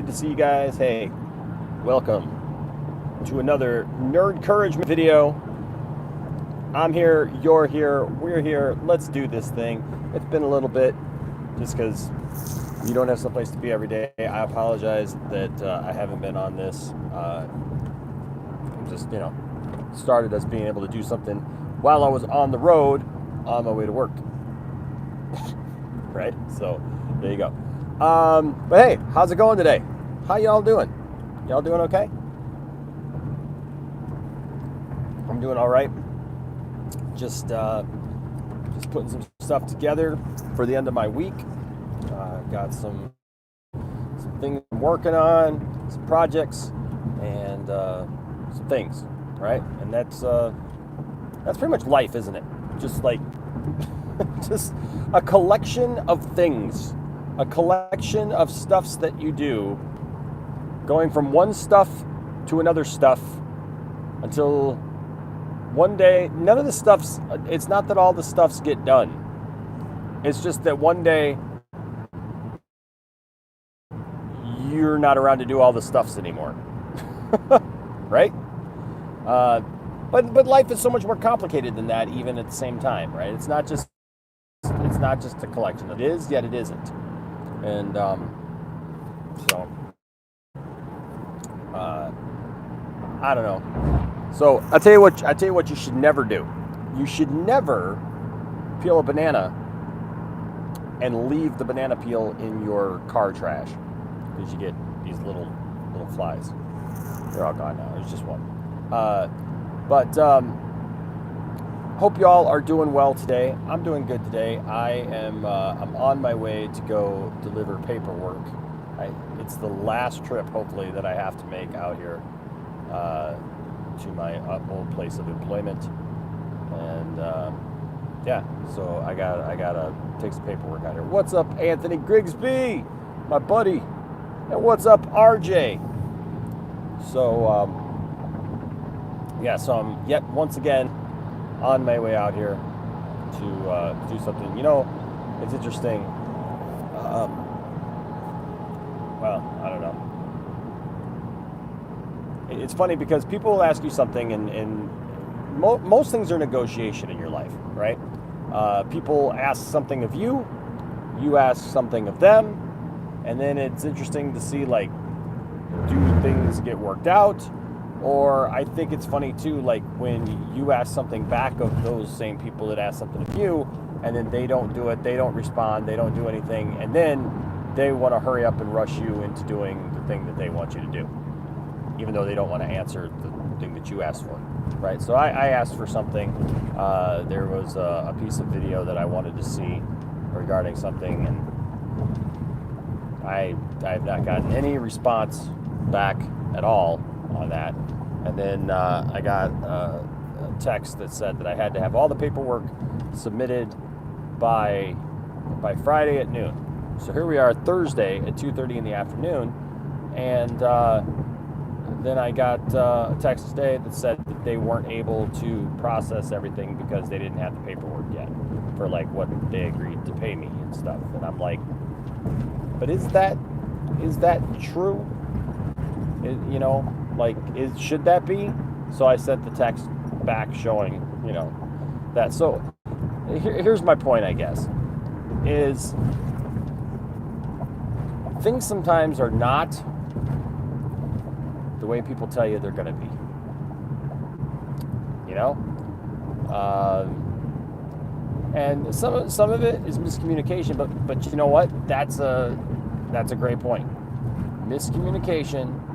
to see you guys. Hey, welcome to another Nerdcouragement video. I'm here, you're here, we're here. Let's do this thing. It's been a little bit just because you don't have someplace to be every day. I apologize that I haven't been on this. I'm just, started as being able to do something while I was on the road on my way to work. Right? So there you go. But hey, how's it going today? How y'all doing? Y'all doing okay? I'm doing all right. Just putting some stuff together for the end of my week. Got some things I'm working on, some projects, and some things, right? And that's pretty much life, isn't it? Just like just a collection of things, a collection of stuffs that you do, going from one stuff to another stuff until one day, none of the stuffs, it's not that all the stuffs get done. It's just that one day you're not around to do all the stuffs anymore. Right? But life is so much more complicated than that, even at the same time, right? It's not just a collection. It is, yet it isn't. And I don't know. So I tell you what you should never do. You should never peel a banana and leave the banana peel in your car trash, because you get these little flies. They're all gone now. There's just one. But hope y'all are doing well today. I'm doing good today. I'm on my way to go deliver paperwork. It's the last trip, hopefully, that I have to make out here to my old place of employment. And so I gotta take some paperwork out here. What's up, Anthony Grigsby, my buddy? And what's up, RJ? So so I'm yet once again on my way out here to do something. It's interesting. Well, I don't know. It's funny because people will ask you something, and most things are negotiation in your life, right? People ask something of you, you ask something of them, and then it's interesting to see, like, do things get worked out? Or I think it's funny too, like when you ask something back of those same people that ask something of you, and then they don't do it, they don't respond, they don't do anything, and then they want to hurry up and rush you into doing the thing that they want you to do, even though they don't want to answer the thing that you asked for, right? So I asked for something. There was a piece of video that I wanted to see regarding something, and I have not gotten any response back at all on that. And then I got a text that said that I had to have all the paperwork submitted by Friday at noon. So here we are, Thursday at 2:30 in the afternoon, and then I got a text today that said that they weren't able to process everything because they didn't have the paperwork yet for like what they agreed to pay me and stuff. And I'm like, but is that true? Should that be? So I sent the text back showing, that. So here's my point, I guess, is things sometimes are not the way people tell you they're going to be. And some of it is miscommunication, but you know what? That's a great point. Miscommunication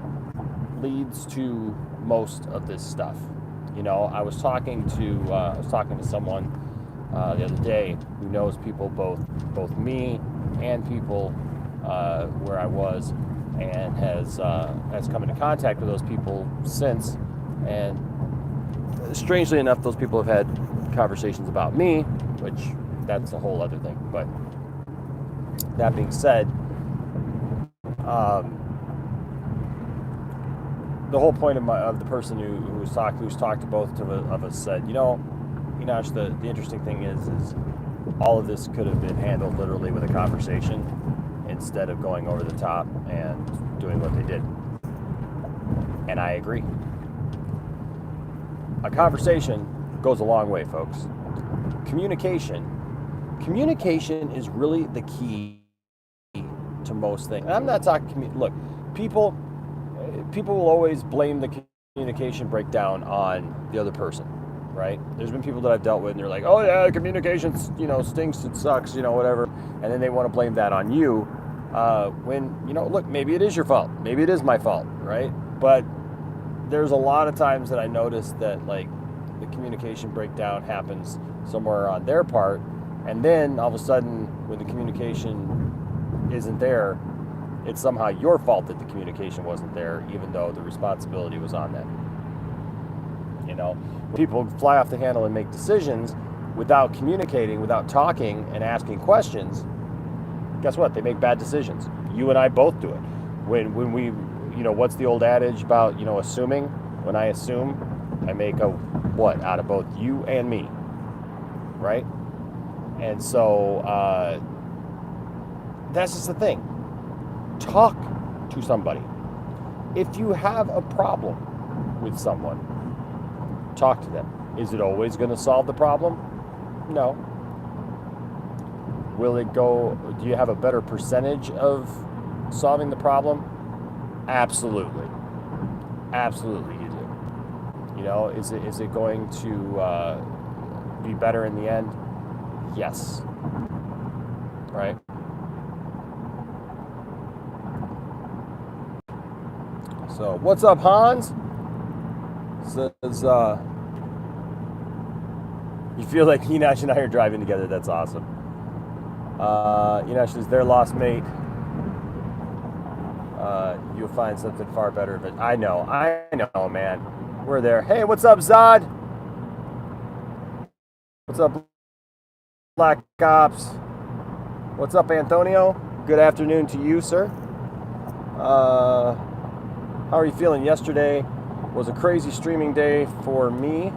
leads to most of this stuff. I was talking to someone the other day who knows people, both me and people where I was, and has come into contact with those people since. And strangely enough, those people have had conversations about me, which that's a whole other thing. But that being said, the whole point of the person who's talked to both of us said, Enosh, the interesting thing is all of this could have been handled literally with a conversation instead of going over the top and doing what they did. And I agree. A conversation goes a long way, folks. Communication is really the key to most things. And I'm not talking look, people will always blame the communication breakdown on the other person, right? There's been people that I've dealt with and they're like, oh yeah, communication, stinks, it sucks, whatever. And then they want to blame that on you, when, look, maybe it is your fault. Maybe it is my fault, right? But there's a lot of times that I notice that, like, the communication breakdown happens somewhere on their part, and then all of a sudden, when the communication isn't there, it's somehow your fault that the communication wasn't there, even though the responsibility was on them. People fly off the handle and make decisions without communicating, without talking and asking questions. Guess what? They make bad decisions. You and I both do it. When we, what's the old adage about, assuming? When I assume, I make a what out of both you and me, right? And so that's just the thing. Talk to somebody. If you have a problem with someone, talk to them. Is it always going to solve the problem? No. Will it go? Do you have a better percentage of solving the problem? Absolutely. Absolutely you do. Is it going to be better in the end? Yes. Right? So, what's up, Hans? Says, you feel like Enosh and I are driving together. That's awesome. Enosh is their lost mate. You'll find something far better. But I know, man. We're there. Hey, what's up, Zod? What's up, Black Ops? What's up, Antonio? Good afternoon to you, sir. How are you feeling? Yesterday was a crazy streaming day for me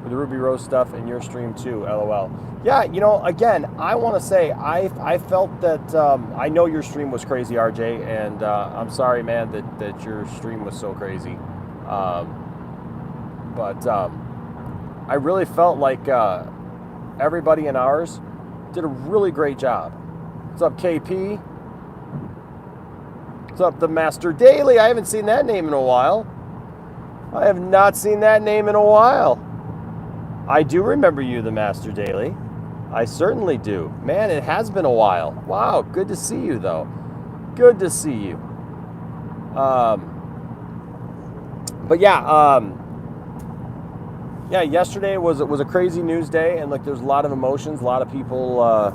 with the Ruby Rose stuff, and your stream too, LOL. Yeah, again, I want to say I felt that I know your stream was crazy, RJ, and I'm sorry, man, that your stream was so crazy. But I really felt like everybody in ours did a really great job. What's up, KP? What's up, the Master Daily? I haven't seen that name in a while. I have not seen that name in a while. I do remember you, the Master Daily. I certainly do. Man, it has been a while. Wow, good to see you, though. Good to see you. But yeah, yesterday was a crazy news day, and like there's a lot of emotions, a lot of people,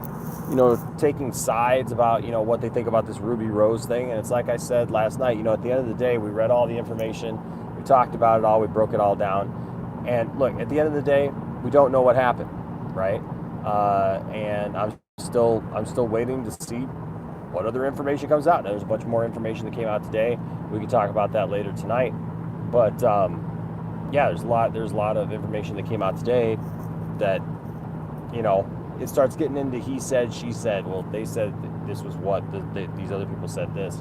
taking sides about what they think about this Ruby Rose thing. And it's like I said last night. At the end of the day, we read all the information, we talked about it all, we broke it all down, and look, at the end of the day, we don't know what happened, right? And I'm still waiting to see what other information comes out. Now, there's a bunch more information that came out today. We can talk about that later tonight. But there's a lot of information that came out today that it starts getting into he said, she said. Well, they said this was what these other people said this.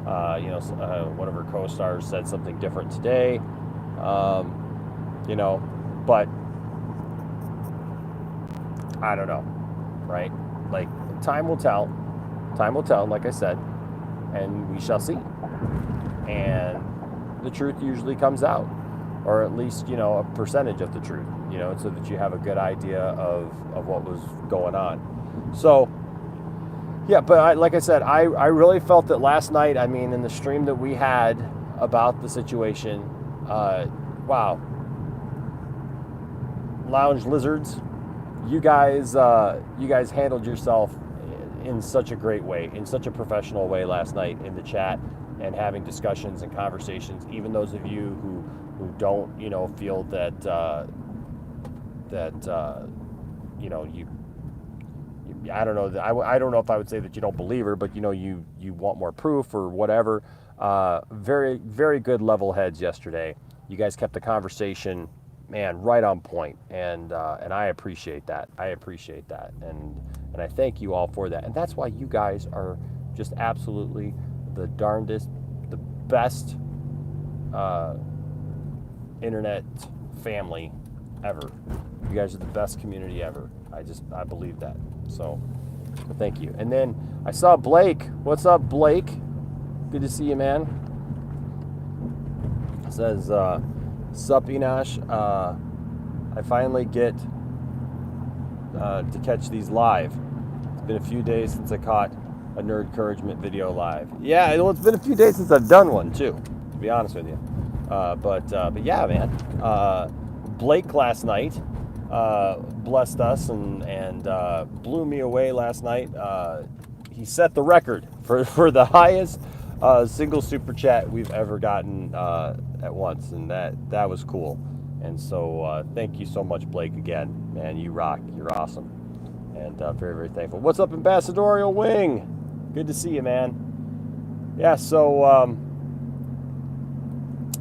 One of her co-stars said something different today. But I don't know, right? Like, time will tell, like I said, and we shall see. And the truth usually comes out, or at least, a percentage of the truth, so that you have a good idea of what was going on. So, yeah, but like I said, I really felt that last night, in the stream that we had about the situation, wow. Lounge Lizards, you guys handled yourself in such a great way, in such a professional way last night in the chat, and having discussions and conversations. Even those of you who don't feel that you I don't know, I don't know if I would say that you don't believe her, but you want more proof or whatever. Very, very good level heads yesterday. You guys kept the conversation, man, right on point, and I appreciate that. And I thank you all for that. And that's why you guys are just absolutely the darndest, the best internet family ever. You guys are the best community ever. I believe that. So, thank you. And then I saw Blake. What's up, Blake? Good to see you, man. It says, sup, Enosh. I finally get to catch these live. It's been a few days since I caught a Nerdcouragement video live. Yeah, well, it's been a few days since I've done one too, to be honest with you. But yeah, man. Blake last night blessed us and blew me away last night. He set the record for the highest single super chat we've ever gotten at once, and that was cool. And so thank you so much, Blake, again. Man, you rock. You're awesome. And very, very thankful. What's up, Ambassadorial Wing? Good to see you, man. Yeah, so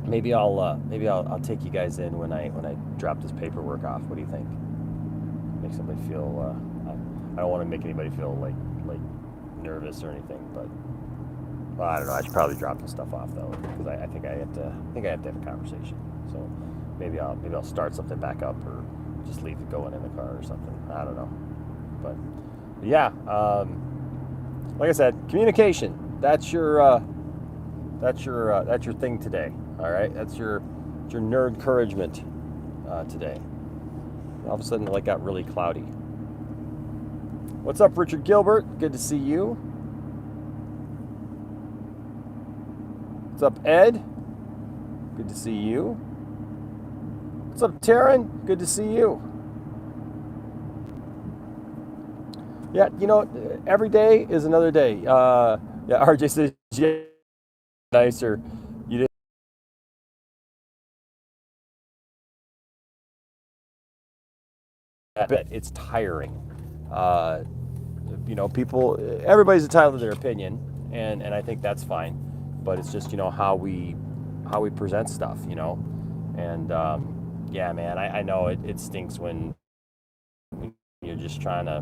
maybe I'll take you guys in when I drop this paperwork off. What do you think? Make somebody feel I don't want to make anybody feel like nervous or anything, but well, I don't know. I should probably drop this stuff off though, because I think I have to have a conversation. So maybe I'll start something back up, or just leave it going in the car or something. I don't know. But yeah, like I said, communication. That's your thing today. All right, that's your Nerdcouragement today. All of a sudden, it got really cloudy. What's up, Richard Gilbert? Good to see you. What's up, Ed? Good to see you. What's up, Taryn? Good to see you. Yeah, every day is another day. Yeah, RJ says, yeah, nicer. You didn't. I bet it's tiring. Everybody's entitled to their opinion, and I think that's fine. But it's just how we present stuff, and yeah, man, I know it stinks when you're just trying to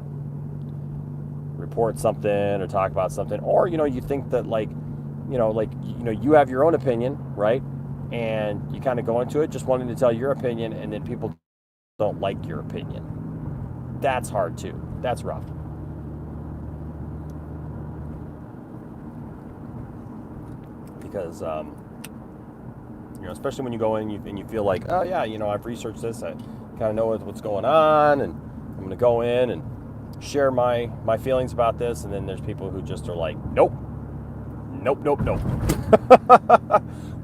report something or talk about something, or you think that you have your own opinion, right? And you kind of go into it just wanting to tell your opinion, and then people don't like your opinion. That's hard too. That's rough. Because especially when you go in and you feel like, oh yeah, I've researched this, I kind of know what's going on, and I'm going to go in and share my feelings about this, and then there's people who just are like, nope.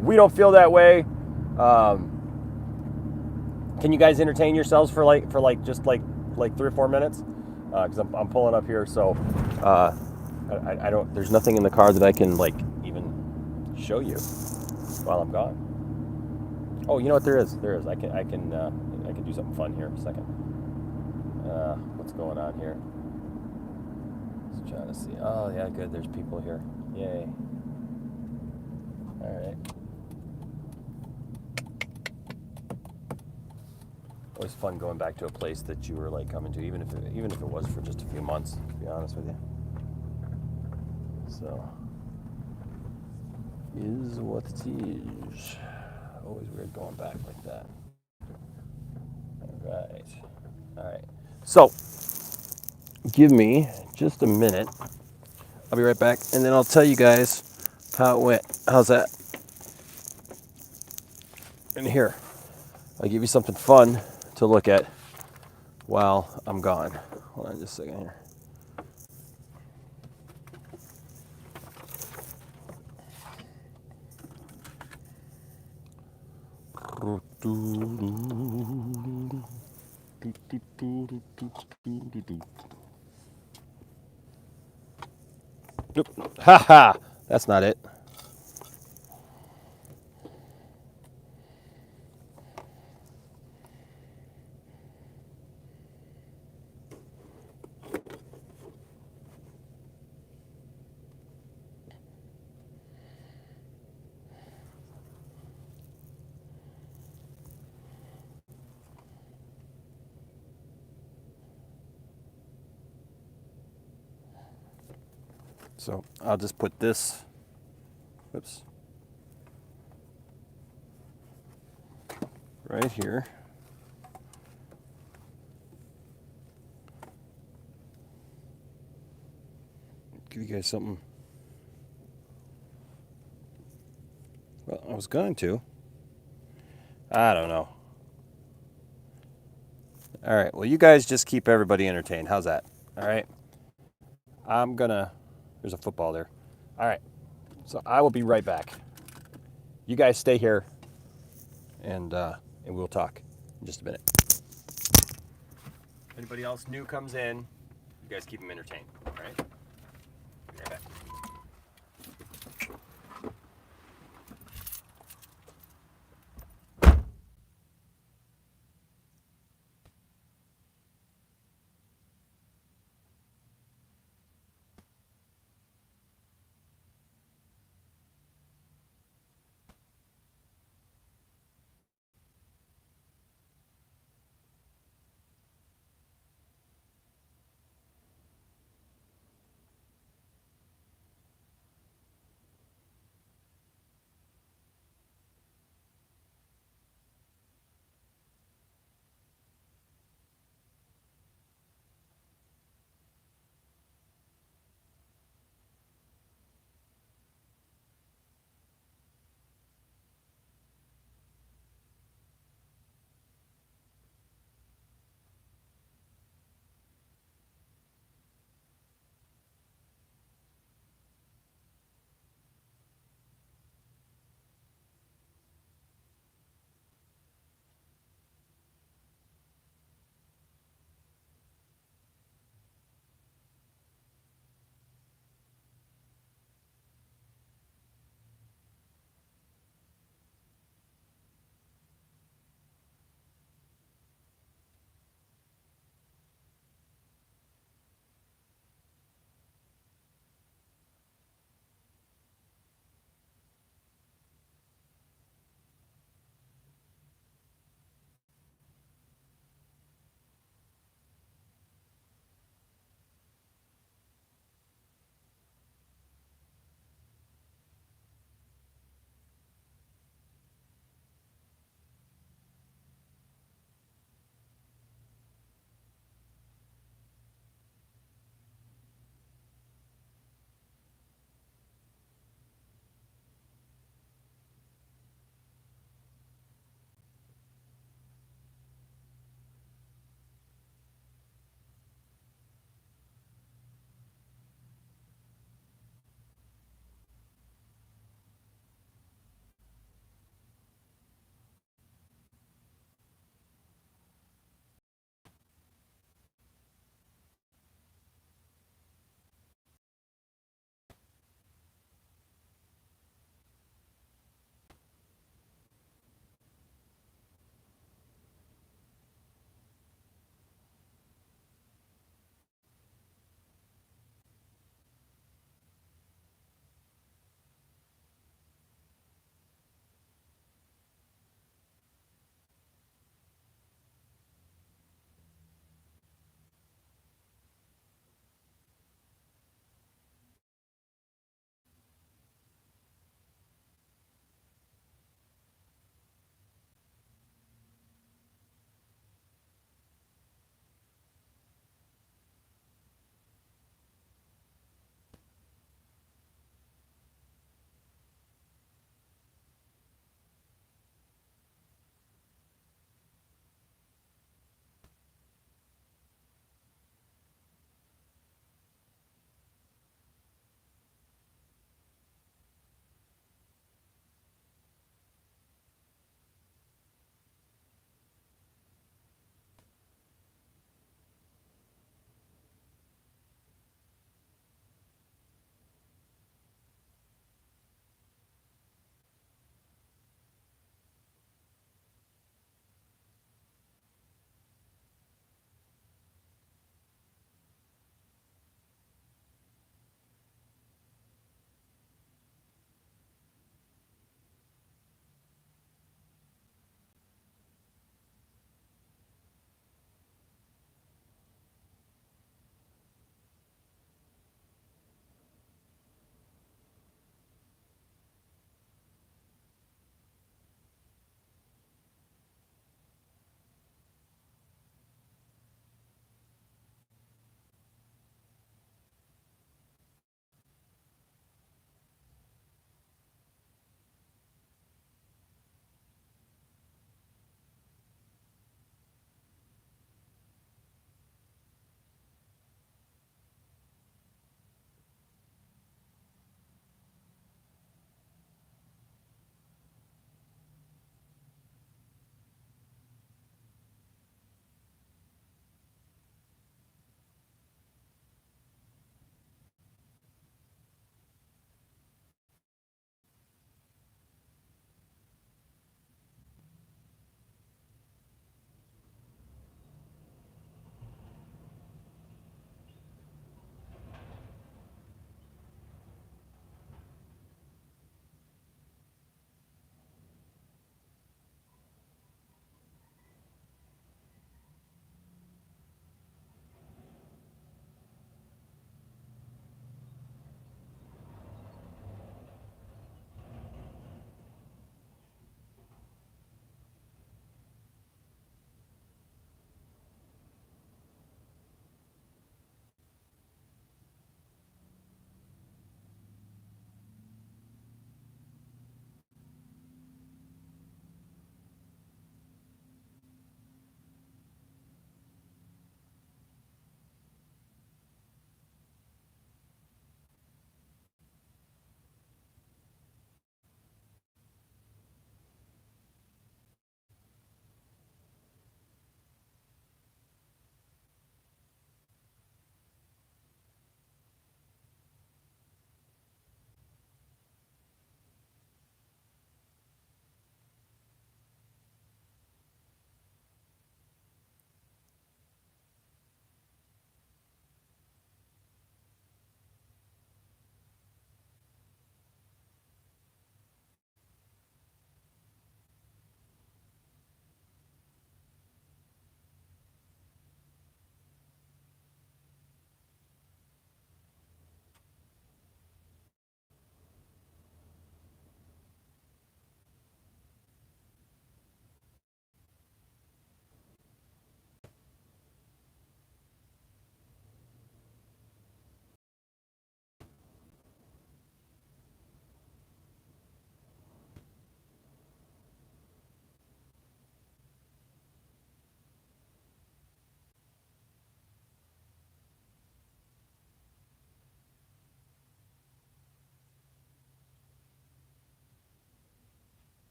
We don't feel that way. Can you guys entertain yourselves for just 3 or 4 minutes? Because I'm pulling up here, so I don't. There's nothing in the car that I can even show you while I'm gone. Oh, you know what? There is. I can do something fun here in a second. What's going on here? Just trying to see. Oh yeah, good. There's people here. Yay. All right. Always fun going back to a place that you were coming to, even if it was for just a few months, to be honest with you. So, is what it is. Always weird going back like that. All right. So, give me just a minute. I'll be right back, and then I'll tell you guys how it went. How's that? And here, I'll give you something fun to look at while I'm gone. Hold on just a second here. Nope. Ha! That's not it. So I'll just put this, whoops, right here. Give you guys something. Well, I was going to. I don't know. All right. Well, you guys just keep everybody entertained. How's that? All right. There's a football there. All right. So I will be right back. You guys stay here, and we'll talk in just a minute. Anybody else new comes in, you guys keep them entertained. All right. Be right back.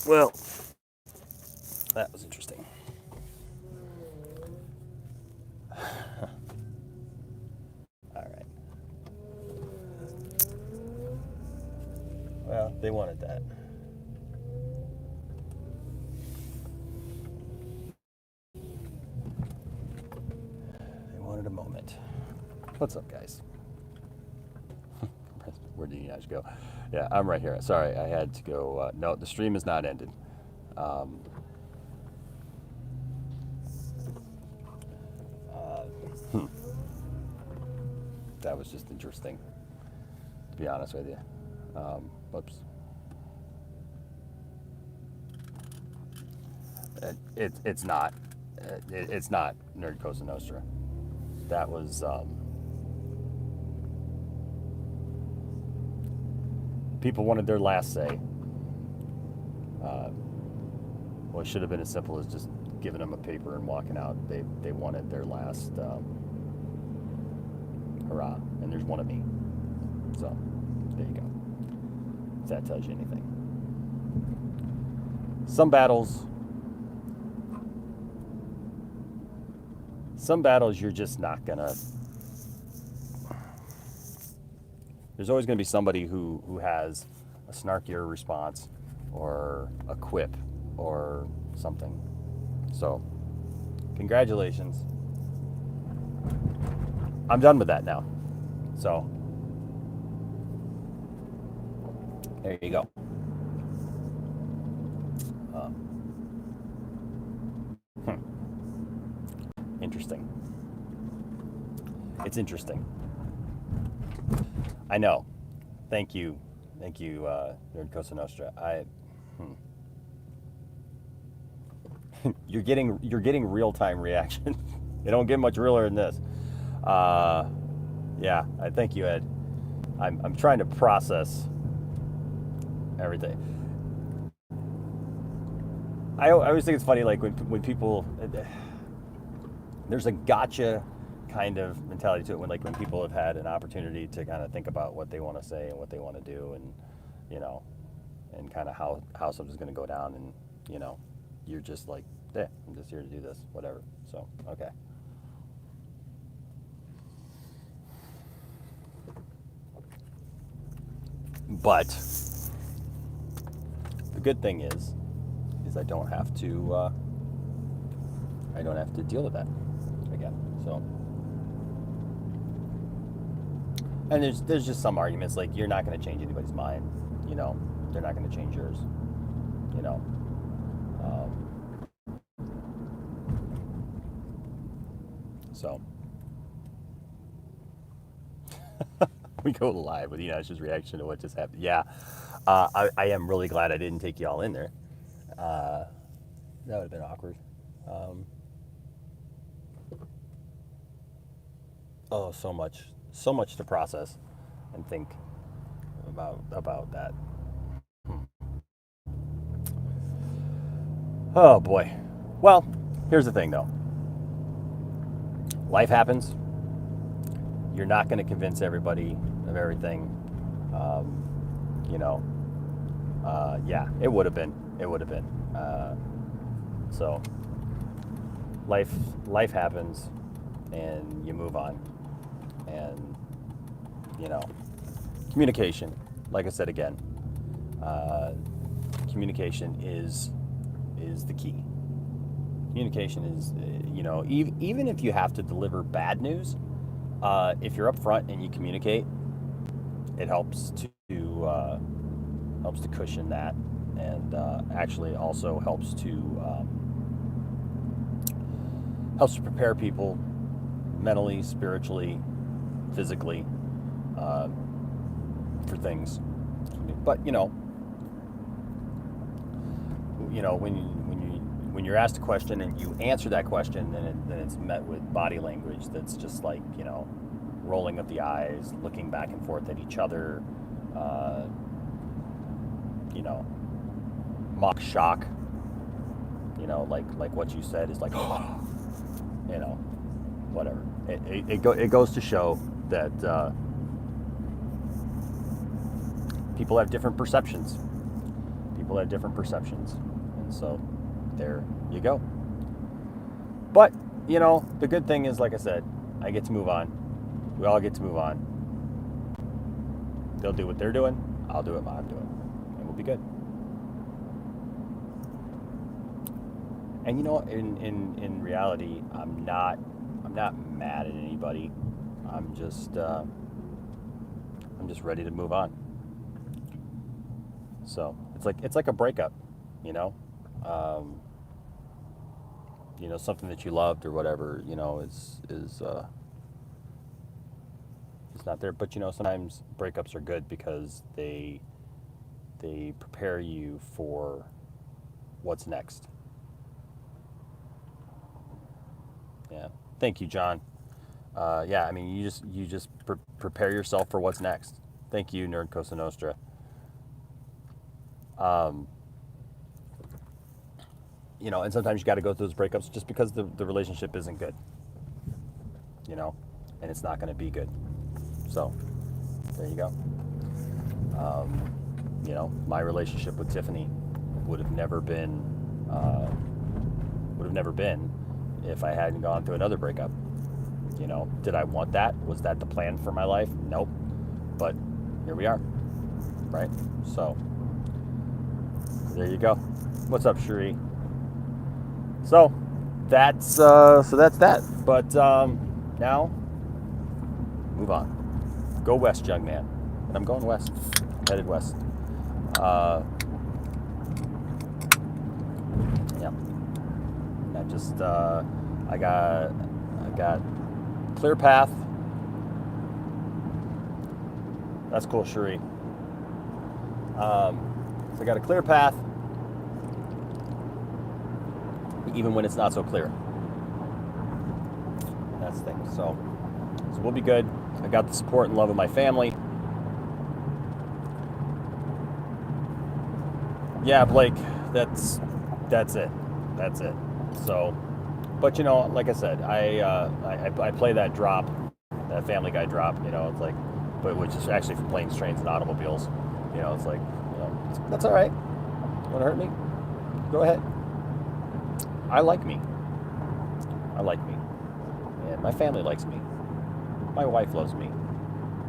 Well, that was interesting. All right. Well, they wanted that. They wanted a moment. What's up, guys? Where did you guys go? Yeah, I'm right here. Sorry, I had to go. No, the stream is not ended. Um, hmm. That was just interesting, to be honest with you. Whoops. It's not. It's not Nerd Cosa Nostra. That was people wanted their last say. Well, it should have been as simple as just giving them a paper and walking out. They wanted their last hurrah, and there's one of me. So there you go. If that tells you anything. Some battles you're just not gonna. There's always gonna be somebody who has a snarkier response or a quip or something. So, congratulations. I'm done with that now. So, there you go. Interesting. It's interesting. I know. Thank you, Nerd Cosa Nostra. You're getting real time reaction. They don't get much realer than this. Yeah, I thank you, Ed. I'm trying to process everything. I always think it's funny, like when people, there's a gotcha kind of mentality to it when people have had an opportunity to kind of think about what they want to say and what they want to do, and and kind of how something's going to go down, and you're just like, yeah, I'm just here to do this, whatever. So okay. But the good thing is I don't have to deal with that again. So, and there's just some arguments like you're not going to change anybody's mind. They're not going to change yours. So we go live with Inash's reaction to what just happened. Yeah, I am really glad I didn't take you all in there. That would have been awkward. Oh, so much to process and think about that. Oh boy. Well, here's the thing though. Life happens. You're not going to convince everybody of everything. Yeah, it would have been. So life happens, and you move on. And communication. Like I said again, communication is the key. Communication is, even if you have to deliver bad news, if you're upfront and you communicate, it helps to cushion that, and actually also helps to prepare people mentally, spiritually, physically for things. But when you're asked a question and you answer that question, then it's met with body language that's just like, rolling of the eyes, looking back and forth at each other, mock shock, like what you said is like, whatever. It goes to show that people have different perceptions. People have different perceptions. And so there you go. But, you know, the good thing is, like I said, I get to move on. We all get to move on. They'll do what they're doing. I'll do what I'm doing. And we'll be good. And you know, in reality, I'm not mad at anybody. I'm just ready to move on. So it's like a breakup, you know. You know, something that you loved or whatever, you know, is it's not there. But you know, sometimes breakups are good because they prepare you for what's next. Yeah. Thank you, John. Yeah, I mean, you just prepare yourself for what's next. Thank you, Nerd Cosa Nostra. You know, and sometimes you got to go through those breakups just because the relationship isn't good. You know, and it's not going to be good. So, there you go. You know, my relationship with Tiffany would have never been if I hadn't gone through another breakup. You know, did I want that? Was that the plan for my life? Nope. But here we are, right? So there you go. What's up, Cherie? So that's that. But now move on. Go west, young man. And I'm going west. I'm headed west. Yeah. I got clear path. That's cool, Cherie. So I got a clear path, even when it's not so clear. That's the thing. So we'll be good. I got the support and love of my family. Yeah, Blake, that's it. That's it. So, but you know, like I said, I play that drop, that Family Guy drop. You know, it's like, but which is actually for planes, trains, and automobiles. You know, it's like, you know, that's all right. You want to hurt me? Go ahead. I like me. And my family likes me. My wife loves me.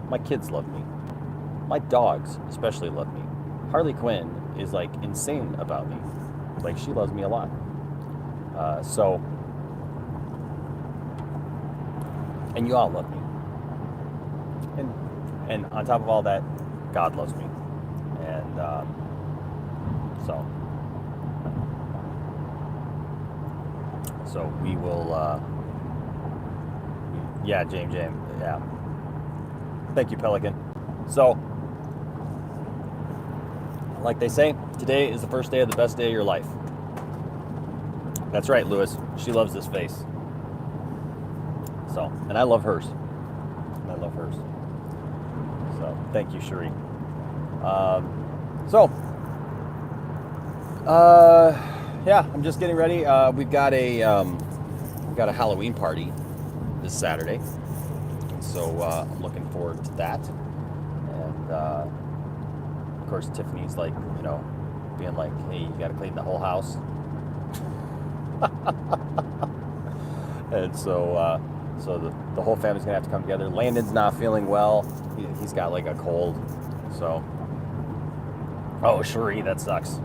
My kids love me. My dogs especially love me. Harley Quinn is like insane about me. Like, she loves me a lot. So, and you all love me. And on top of all that, God loves me. And so we will, yeah, James, yeah. Thank you, Pelican. So, like they say, today is the first day of the best day of your life. That's right, Lewis. She loves this face. So, and I love hers. So, thank you, Cherie. Yeah, I'm just getting ready. We've got a Halloween party this Saturday, so I'm looking forward to that. And of course, Tiffany's like, you know, being like, "Hey, you got to clean the whole house." And so the whole family's gonna have to come together. Landon's not feeling well. He's got like a cold. So, oh, Cherie, that sucks.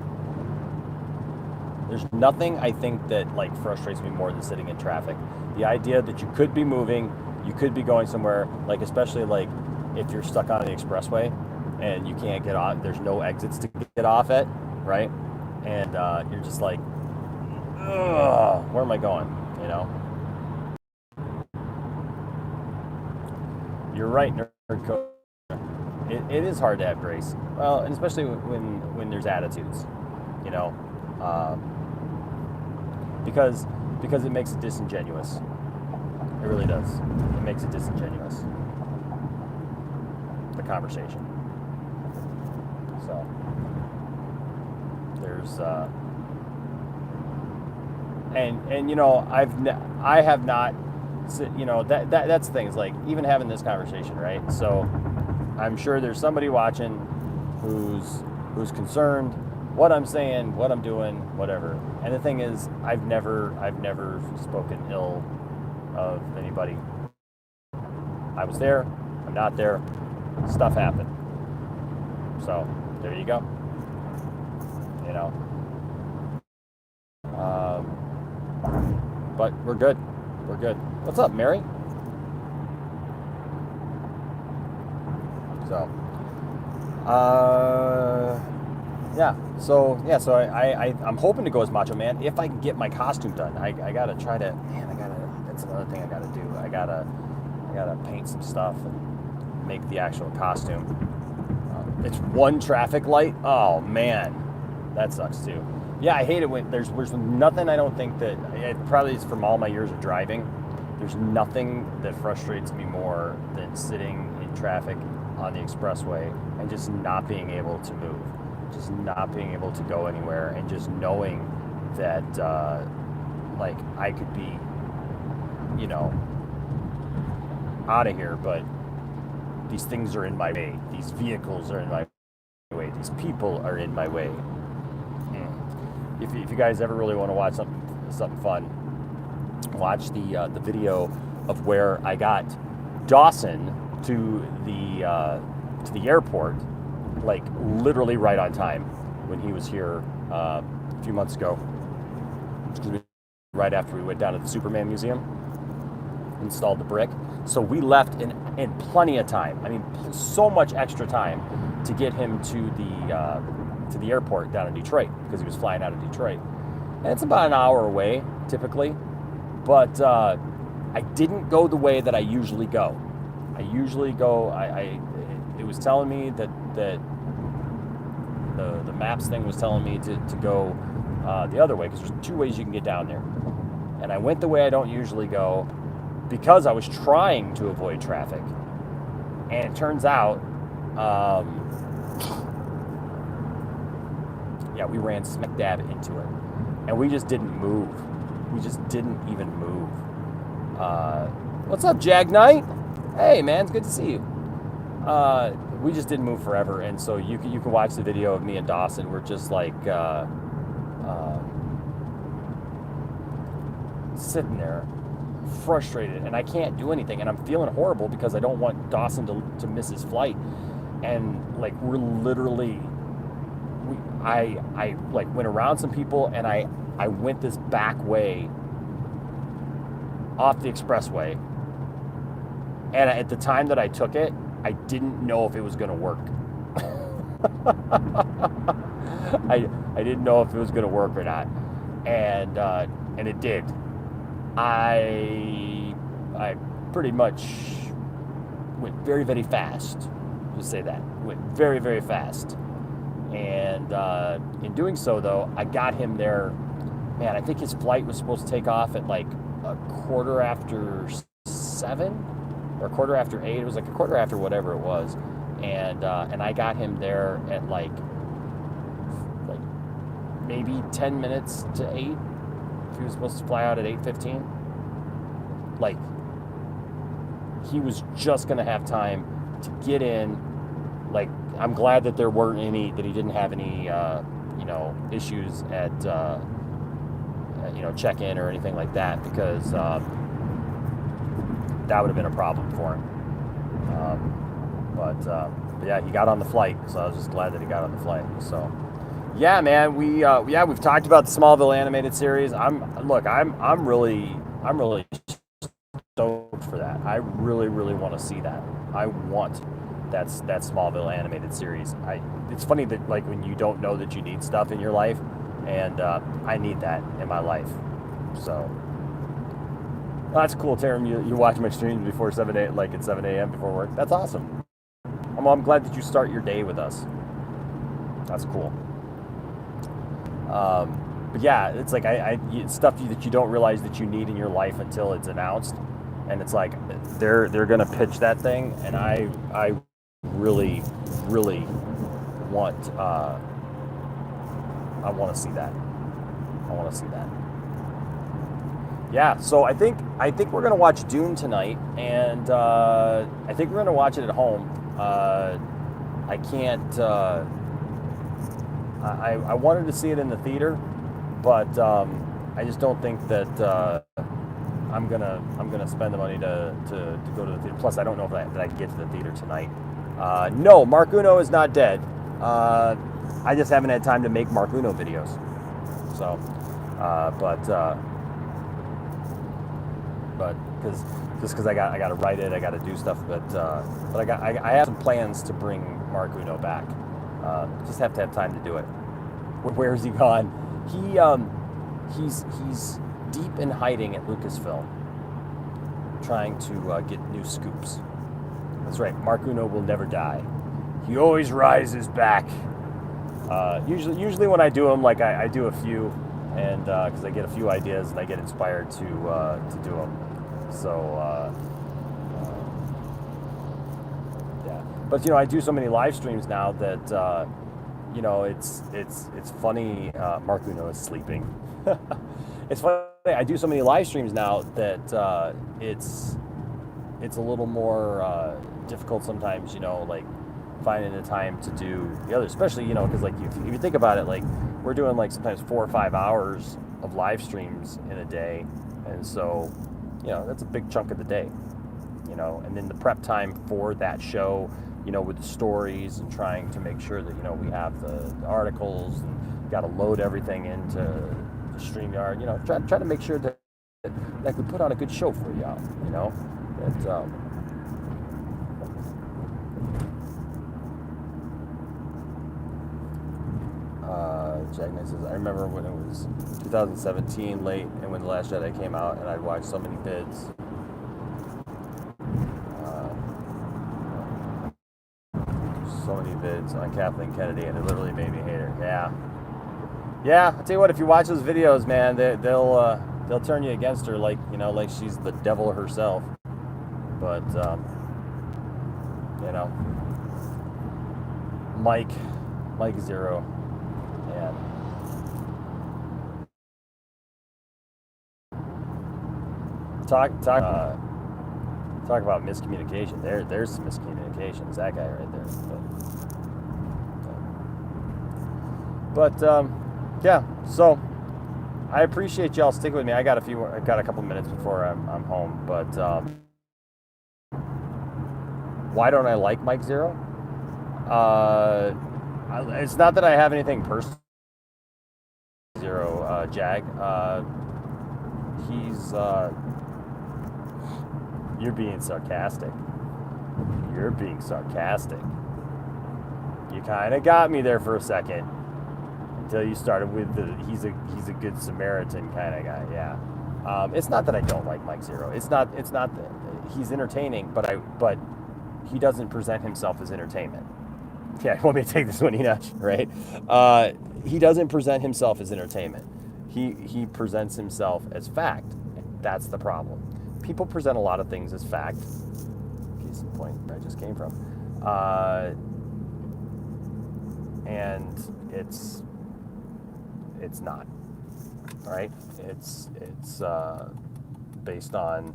There's nothing I think that like frustrates me more than sitting in traffic. The idea that you could be moving, you could be going somewhere, like especially like if you're stuck on an expressway and you can't get on, there's no exits to get off at, right? And you're just like, ugh, where am I going? You know? You're right, Nerdcouragement. It is hard to have grace. Well, and especially when there's attitudes, you know, because it makes it disingenuous. It really does. It makes it disingenuous, the conversation. So there's and you know, I have not, you know, that's the thing, is like even having this conversation, right? So I'm sure there's somebody watching who's concerned, what I'm saying, what I'm doing, whatever. And the thing is, I've never spoken ill of anybody. I was there, I'm not there, stuff happened. So, there you go. You know. But we're good. We're good. What's up, Mary? So, so I'm hoping to go as Macho Man if I can get my costume done. I gotta try to, that's another thing I gotta do. I gotta paint some stuff and make the actual costume. It's one traffic light. Oh man, that sucks too. Yeah, I hate it when there's nothing. I don't think that it probably is from all my years of driving. There's nothing that frustrates me more than sitting in traffic on the expressway and just not being able to move, just not being able to go anywhere, and just knowing that like I could be, you know, out of here, but these things are in my way. These vehicles are in my way. These people are in my way. If you guys ever really want to watch something fun, watch the video of where I got Dawson to the airport, like literally right on time when he was here a few months ago. Right after we went down to the Superman Museum, installed the brick. So we left in plenty of time. I mean, so much extra time to get him to the airport down in Detroit, because he was flying out of Detroit. And it's about an hour away, typically. But I didn't go the way that I usually go. I usually go, it was telling me that the maps thing was telling me to go the other way, because there's two ways you can get down there. And I went the way I don't usually go because I was trying to avoid traffic. And it turns out, we ran smack dab into it. And we just didn't move. We just didn't even move. What's up, Jag Knight? Hey, man, it's good to see you. We just didn't move forever. And so you can watch the video of me and Dawson. We're just like sitting there, frustrated, and I can't do anything. And I'm feeling horrible because I don't want Dawson to miss his flight. And like we're literally... I like went around some people, and I went this back way off the expressway, and at the time that I took it, I didn't know if it was going to work. I didn't know if it was going to work or not, and it did. I pretty much went very, very fast. Just say that. Went very, very fast. And in doing so, though, I got him there. Man, I think his flight was supposed to take off at like 7:15 or 8:15. It was like 7:15 whatever it was. And I got him there at like maybe 10 minutes to 8. If he was supposed to fly out at 8:15. Like, he was just going to have time to get in. Like, I'm glad that there weren't any, that he didn't have any, issues at, check-in or anything like that, because that would have been a problem for him. But yeah, he got on the flight, so I was just glad that he got on the flight. So, yeah, man, we've talked about the Smallville animated series. I'm really stoked for that. I really, really want to see that. I want that Smallville animated series. It's funny that like when you don't know that you need stuff in your life, and I need that in my life. So that's cool, Tarum. You watch my streams before 7 a.m. like at 7 a.m. before work. That's awesome. I'm glad that you start your day with us. That's cool. But yeah, it's like it's stuff that you don't realize that you need in your life until it's announced, and it's like they're gonna pitch that thing, and I really, really want to see that. I want to see that. Yeah, so I think we're gonna watch Dune tonight, and I think we're gonna watch it at home. I I wanted to see it in the theater, but I just don't think that I'm gonna spend the money to go to the theater. Plus, I don't know if I can get to the theater tonight. No, Mark Uno is not dead. I just haven't had time to make Mark Uno videos. So, but because I got to write it, I got to do stuff. But I have some plans to bring Mark Uno back. Just have to have time to do it. Where's he gone? He's deep in hiding at Lucasfilm, trying to get new scoops. That's right. Mark Uno will never die. He always rises back. Usually when I do them, like I do a few, and because I get a few ideas and I get inspired to do them. So yeah. But I do so many live streams now that it's funny. Mark Uno is sleeping. It's funny. I do so many live streams now that it's a little more difficult sometimes. Like finding the time to do the other, especially because like if you think about it, like we're doing like sometimes 4 or 5 hours of live streams in a day, and so that's a big chunk of the day. And then the prep time for that show, with the stories and trying to make sure that we have the articles and got to load everything into the StreamYard. Try to make sure that we put on a good show for y'all. That Jack Knight says, I remember when it was 2017 late and when The Last Jedi came out and I'd watched so many vids. So many vids on Kathleen Kennedy and it literally made me hate her. Yeah, I'll tell you what, if you watch those videos, man, they'll turn you against her like she's the devil herself. But Mike Zero. And talk about miscommunication. There's some miscommunication. It's that guy right there. But yeah. So I appreciate y'all sticking with me. I've got a couple minutes before I'm home. But why don't I like Mike Zero? It's not that I have anything personal. Zero, Jag. He's you're being sarcastic. You're being sarcastic. You kind of got me there for a second until you started with the he's a good Samaritan kind of guy. Yeah. It's not that I don't like Mike Zero. It's not that he's entertaining, but he doesn't present himself as entertainment. Yeah, you want me to take this one, Enoch, right? He doesn't present himself as entertainment. He presents himself as fact. That's the problem. People present a lot of things as fact. Case in point, where I just came from. And it's not. All right? It's based on,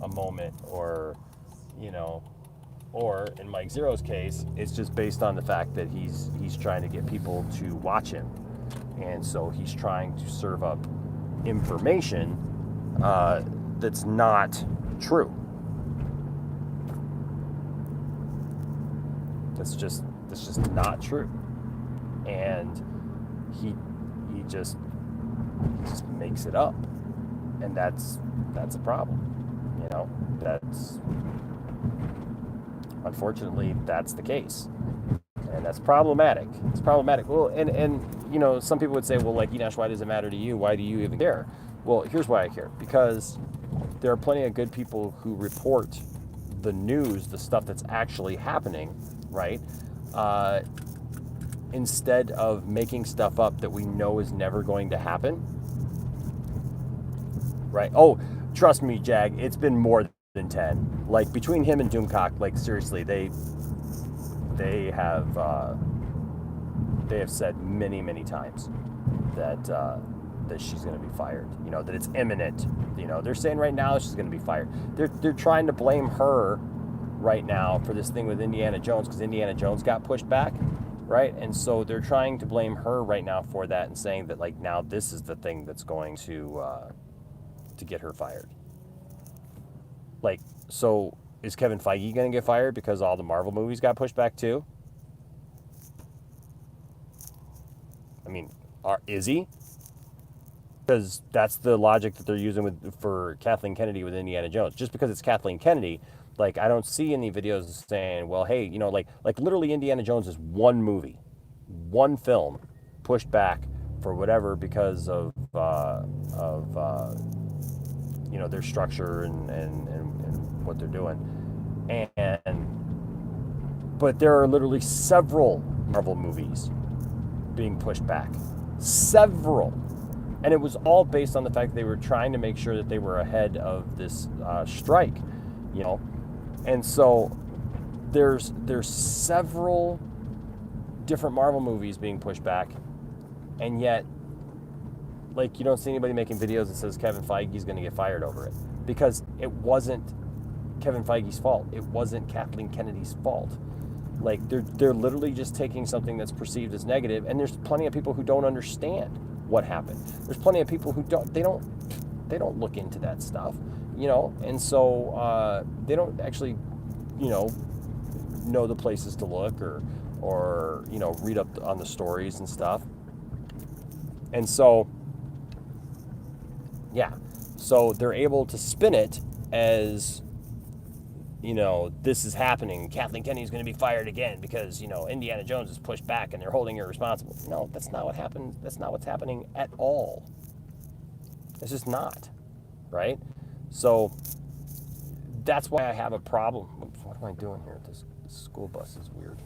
a moment or in Mike Zero's case, it's just based on the fact that he's trying to get people to watch him. And so he's trying to serve up information that's not true. That's just not true. And he just makes it up. And that's a problem. Unfortunately, that's the case. And that's problematic. It's problematic. Well, and some people would say, well, like, Enosh, why does it matter to you? Why do you even care? Well, here's why I care. Because there are plenty of good people who report the news, the stuff that's actually happening, right? Instead of making stuff up that we know is never going to happen. Right? Oh, trust me, Jag, it's been more than 10. Like, between him and Doomcock, like, seriously, they have said many, many times that she's going to be fired. That it's imminent. They're saying right now she's going to be fired. They're trying to blame her right now for this thing with Indiana Jones because Indiana Jones got pushed back, right? And so they're trying to blame her right now for that and saying that like now this is the thing that's going to get her fired. Like, so is Kevin Feige going to get fired because all the Marvel movies got pushed back too? I mean, is he? Because that's the logic that they're using for Kathleen Kennedy with Indiana Jones. Just because it's Kathleen Kennedy, like I don't see any videos saying, well, hey, like literally Indiana Jones is one movie, one film, pushed back for whatever because of their structure and what they're doing, but there are literally several Marvel movies being pushed back, several. And it was all based on the fact that they were trying to make sure that they were ahead of this strike, And so there's several different Marvel movies being pushed back, and yet, like, you don't see anybody making videos that says Kevin Feige's going to get fired over it, because it wasn't Kevin Feige's fault. It wasn't Kathleen Kennedy's fault. Like they're literally just taking something that's perceived as negative, and there's plenty of people who don't understand what happened. There's plenty of people who don't look into that stuff, and so they don't actually, know the places to look or read up on the stories and stuff. And so, yeah, so they're able to spin it as, this is happening. Kathleen Kennedy's going to be fired again because, Indiana Jones is pushed back and they're holding her responsible. No, that's not what happened. That's not what's happening at all. It's just not, right? So that's why I have a problem. What am I doing here? This school bus is weird.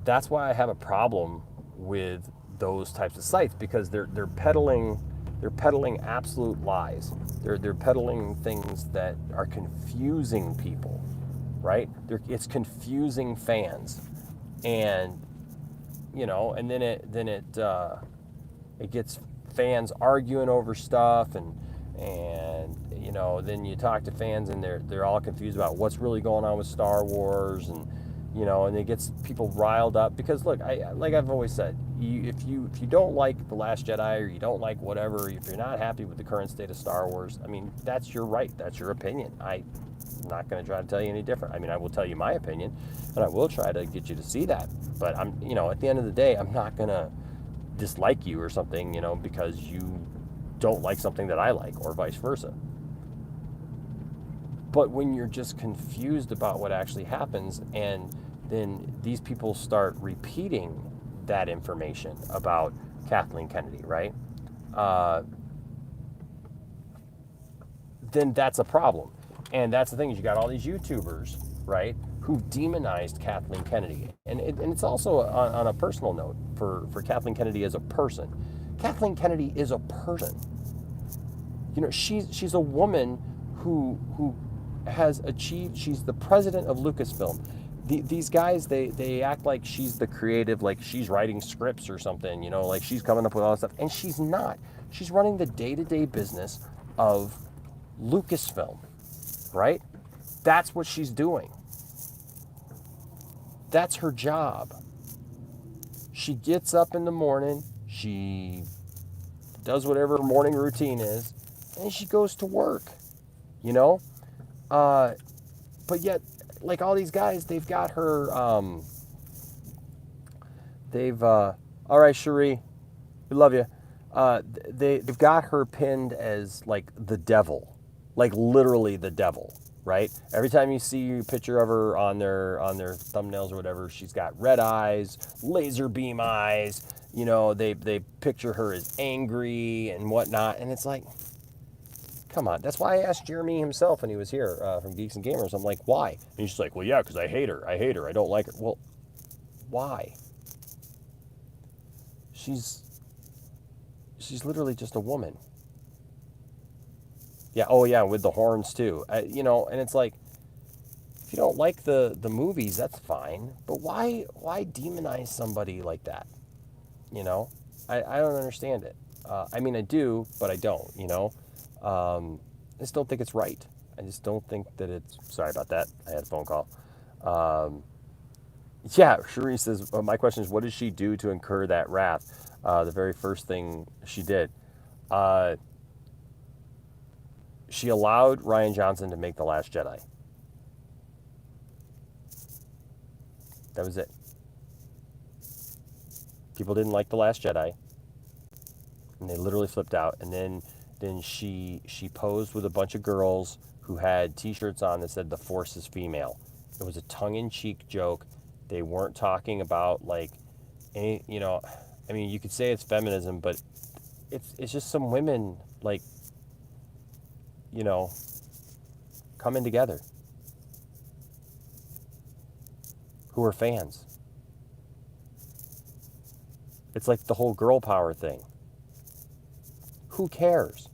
That's why I have a problem with those types of sites, because they're peddling absolute lies. They're peddling things that are confusing people, right? It's confusing fans, and and then it gets fans arguing over stuff, and then you talk to fans and they're all confused about what's really going on with Star Wars, and and it gets people riled up because, look, like I've always said, if you don't like The Last Jedi, or you don't like whatever, if you're not happy with the current state of Star Wars, I mean, that's your right, that's your opinion. I'm not going to try to tell you any different. I mean, I will tell you my opinion, and I will try to get you to see that. But I'm, at the end of the day, I'm not going to dislike you or something, because you don't like something that I like, or vice versa. But when you're just confused about what actually happens, and then these people start repeating that information about Kathleen Kennedy, right? Then that's a problem. And that's the thing, is you got all these YouTubers, right, who demonized Kathleen Kennedy. And it's also on a personal note for Kathleen Kennedy as a person. Kathleen Kennedy is a person. She's a woman who has achieved. She's the president of Lucasfilm. These guys, they act like she's the creative, like she's writing scripts or something, like she's coming up with all this stuff. And she's not. She's running the day-to-day business of Lucasfilm, right? That's what she's doing. That's her job. She gets up in the morning, she does whatever her morning routine is, and she goes to work, but yet, like all these guys, they've got her, all right, Cherie, we love you. They've got her pinned as like the devil, like literally the devil, right? Every time you see a picture of her on their thumbnails or whatever, she's got red eyes, laser beam eyes, they picture her as angry and whatnot, and it's like, come on. That's why I asked Jeremy himself when he was here from Geeks and Gamers. I'm like, why? And he's just like, well, yeah, because I hate her. I don't like her. Well, why? She's literally just a woman. Yeah. Oh, yeah. With the horns too. And it's like, if you don't like the movies, that's fine. But why demonize somebody like that? I don't understand it. I mean, I do, but I don't. I just don't think it's right. I just don't think that it's. Sorry about that. I had a phone call. Yeah, Shireen says, my question is, what did she do to incur that wrath? The very first thing she did, uh, she allowed Ryan Johnson to make The Last Jedi. That was it. People didn't like The Last Jedi, and they literally flipped out. And then she posed with a bunch of girls who had T-shirts on that said "The Force is female." It was a tongue-in-cheek joke. They weren't talking about like any, I mean, you could say it's feminism, but it's just some women like you know coming together who are fans. It's like the whole girl power thing. Who cares?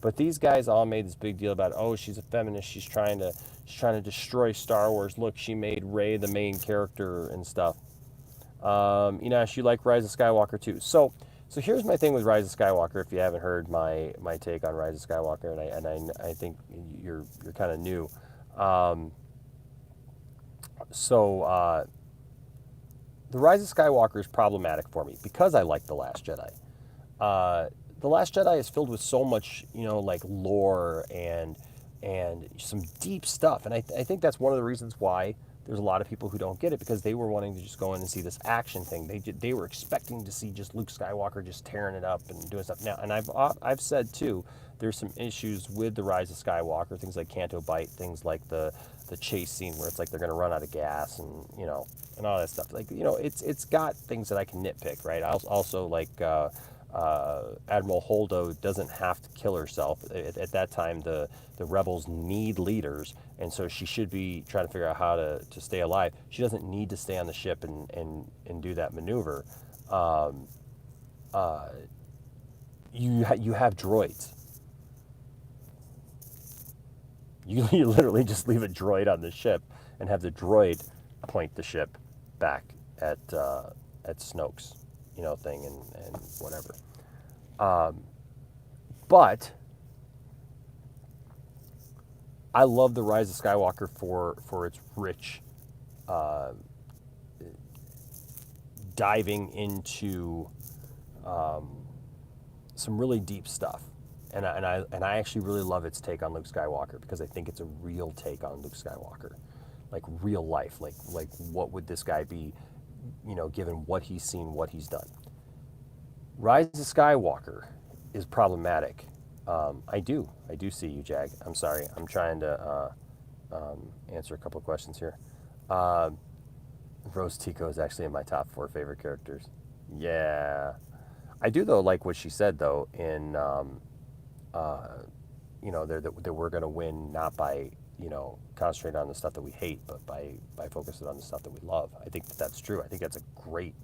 But these guys all made this big deal about, oh, she's a feminist. She's trying to destroy Star Wars. Look, she made Rey the main character and stuff. She liked Rise of Skywalker too. So here's my thing with Rise of Skywalker. If you haven't heard my take on Rise of Skywalker, and I think you're kind of new. Um, so the Rise of Skywalker is problematic for me because I like the Last Jedi. uh, the Last Jedi is filled with so much, like lore and some deep stuff, and I think that's one of the reasons why there's a lot of people who don't get it because they were wanting to just go in and see this action thing. They were expecting to see just Luke Skywalker just tearing it up and doing stuff. Now, and I've said too, there's some issues with the Rise of Skywalker, things like Canto Bight, things like the chase scene where it's like they're going to run out of gas and all that stuff. Like it's got things that I can nitpick, right? I also like. Admiral Holdo doesn't have to kill herself. At that time, the rebels need leaders, and so she should be trying to figure out how to stay alive. She doesn't need to stay on the ship and do that maneuver. Um, you have droids. You literally just leave a droid on the ship and have the droid point the ship back at Snoke's thing and whatever. But I love the Rise of Skywalker for its rich diving into some really deep stuff, and I actually really love its take on Luke Skywalker because I think it's a real take on Luke Skywalker, like real life, like what would this guy be, given what he's seen, what he's done. Rise of Skywalker is problematic. I do see you, Jag. I'm sorry. I'm trying to answer a couple of questions here. Uh, Rose Tico is actually in my top four favorite characters. Yeah, I do though like what she said though in that we're gonna win not by concentrating on the stuff that we hate, but by focusing on the stuff that we love. I think that's true. I think that's a great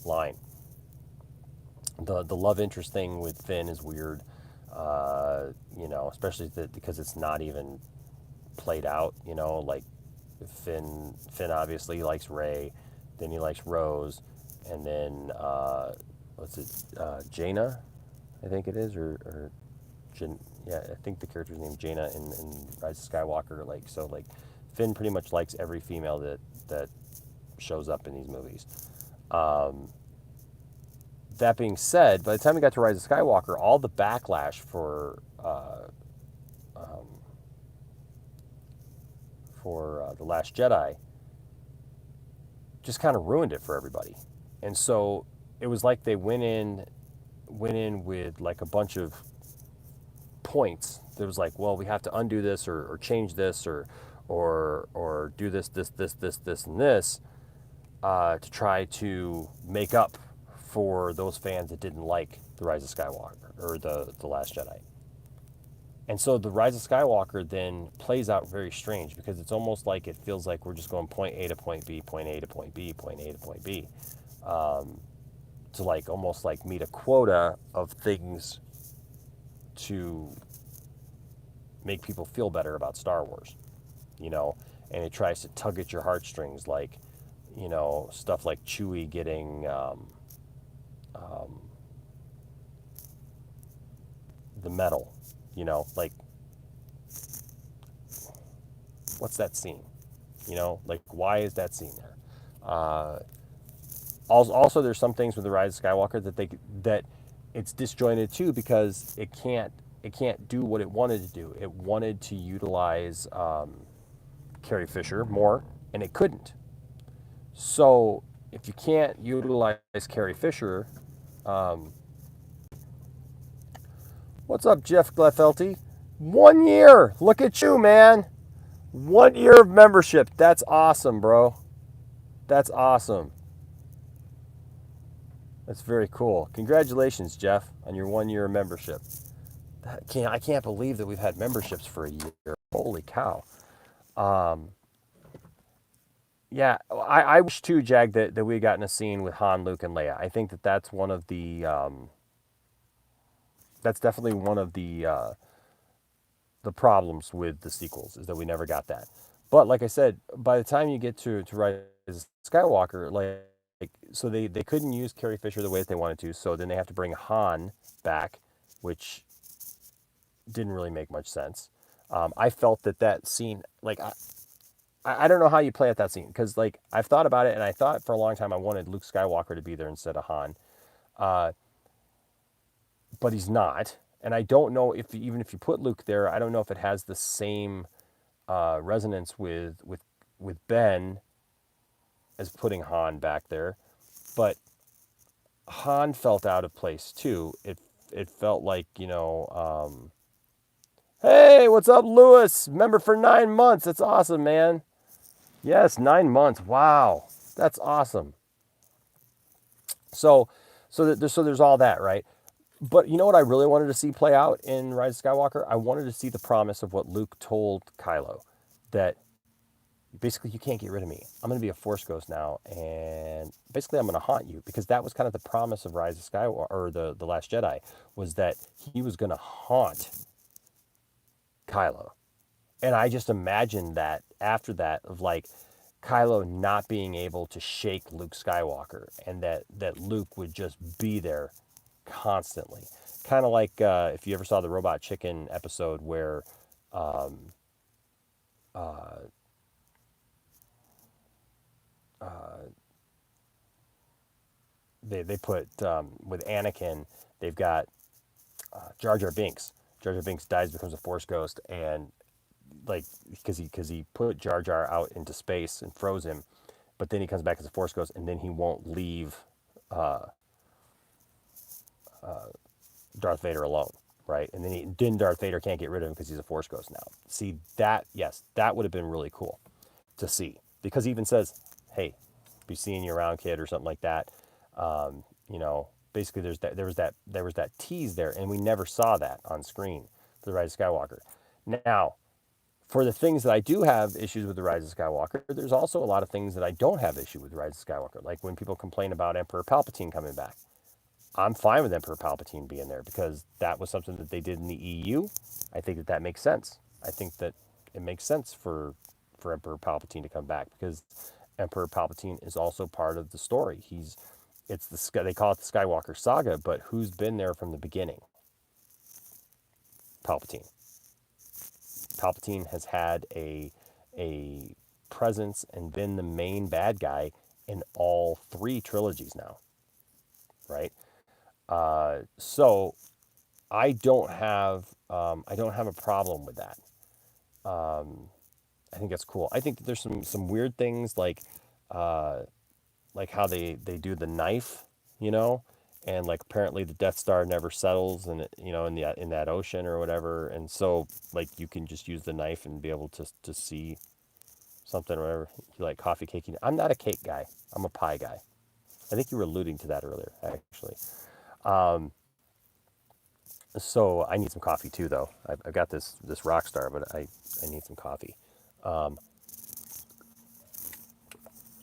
line. The love interest thing with Finn is weird, especially because it's not even played out. Like Finn obviously likes Ray, then he likes Rose, and then what's it, Jaina, I think it is, or yeah, I think the character's named Jaina in Rise of Skywalker. Like so, like Finn pretty much likes every female that shows up in these movies. Um, that being said, by the time we got to Rise of Skywalker, all the backlash for the Last Jedi just kind of ruined it for everybody, and so it was like they went in with like a bunch of points. There was like, well, we have to undo this or change this or do this, and this to try to make up for those fans that didn't like the Rise of Skywalker or the Last Jedi. And so the Rise of Skywalker then plays out very strange because it's almost like it feels like we're just going point A to point B, point A to point B, point A to point B, to like almost like meet a quota of things to make people feel better about Star Wars, and it tries to tug at your heartstrings, like, stuff like Chewie getting the medal, like what's that scene? Like why is that scene there? Uh, also, there's some things with the Rise of Skywalker that it's disjointed too because it can't do what it wanted to do. It wanted to utilize Carrie Fisher more, and it couldn't. So if you can't utilize Carrie Fisher, what's up, Jeff Glefelty? 1 year. Look at you, man. 1 year of membership. That's awesome, bro. That's awesome. That's very cool. Congratulations, Jeff, on your 1 year membership. I can't believe that we've had memberships for a year. Holy cow. Um, yeah, I wish too, Jag, that we had gotten a scene with Han, Luke, and Leia. I think that that's one of the that's definitely one of the problems with the sequels is that we never got that. But like I said, by the time you get to Rise of Skywalker, so they couldn't use Carrie Fisher the way that they wanted to, so then they have to bring Han back, which didn't really make much sense. I felt that scene, I don't know how you play at that scene because like I've thought about it and I thought for a long time I wanted Luke Skywalker to be there instead of Han, uh, but he's not, and I don't know if even if you put Luke there, I don't know if it has the same resonance with Ben as putting Han back there, but Han felt out of place too. It felt like hey, what's up, Lewis? Member for 9 months. That's awesome, man. Yes, 9 months. Wow, that's awesome. So, so there's all that, right? But you know what I really wanted to see play out in Rise of Skywalker? I wanted to see the promise of what Luke told Kylo, that basically you can't get rid of me. I'm going to be a Force ghost now, and basically I'm going to haunt you because that was kind of the promise of Rise of Skywalker or the Last Jedi was that he was going to haunt Kylo. And I just imagined that after that of like Kylo not being able to shake Luke Skywalker and that Luke would just be there constantly. Kind of like if you ever saw the Robot Chicken episode where um, uh, uh, they put with Anakin, they've got Jar Jar Binks. Jar Jar Binks dies, becomes a Force ghost, and like because he put Jar Jar out into space and froze him, but then he comes back as a Force ghost, and then he won't leave uh, Darth Vader alone, right? And then Darth Vader can't get rid of him because he's a Force ghost now. See that? Yes, that would have been really cool to see because he even says, "Hey, be seeing you around, kid," or something like that. Basically, there was that tease there, and we never saw that on screen for the Rise of Skywalker. Now, for the things that I do have issues with the Rise of Skywalker, there's also a lot of things that I don't have issue with the Rise of Skywalker. Like when people complain about Emperor Palpatine coming back, I'm fine with Emperor Palpatine being there because that was something that they did in the EU. I think that makes sense. I think that it makes sense for Emperor Palpatine to come back because Emperor Palpatine is also part of the story. They call it the Skywalker saga, but who's been there from the beginning? Palpatine. Palpatine has had a presence and been the main bad guy in all three trilogies now, right? So I don't have a problem with that. Um, I think that's cool. I think that there's some weird things uh, like how they do the knife, you know, and like apparently the Death Star never settles and in that ocean or whatever, and so like you can just use the knife and be able to see something or whatever. You like coffee cake? I'm not a cake guy. I'm a pie guy. I think you were alluding to that earlier, actually. Um, so I need some coffee too, though. I've got this rock star, but I need some coffee. Um,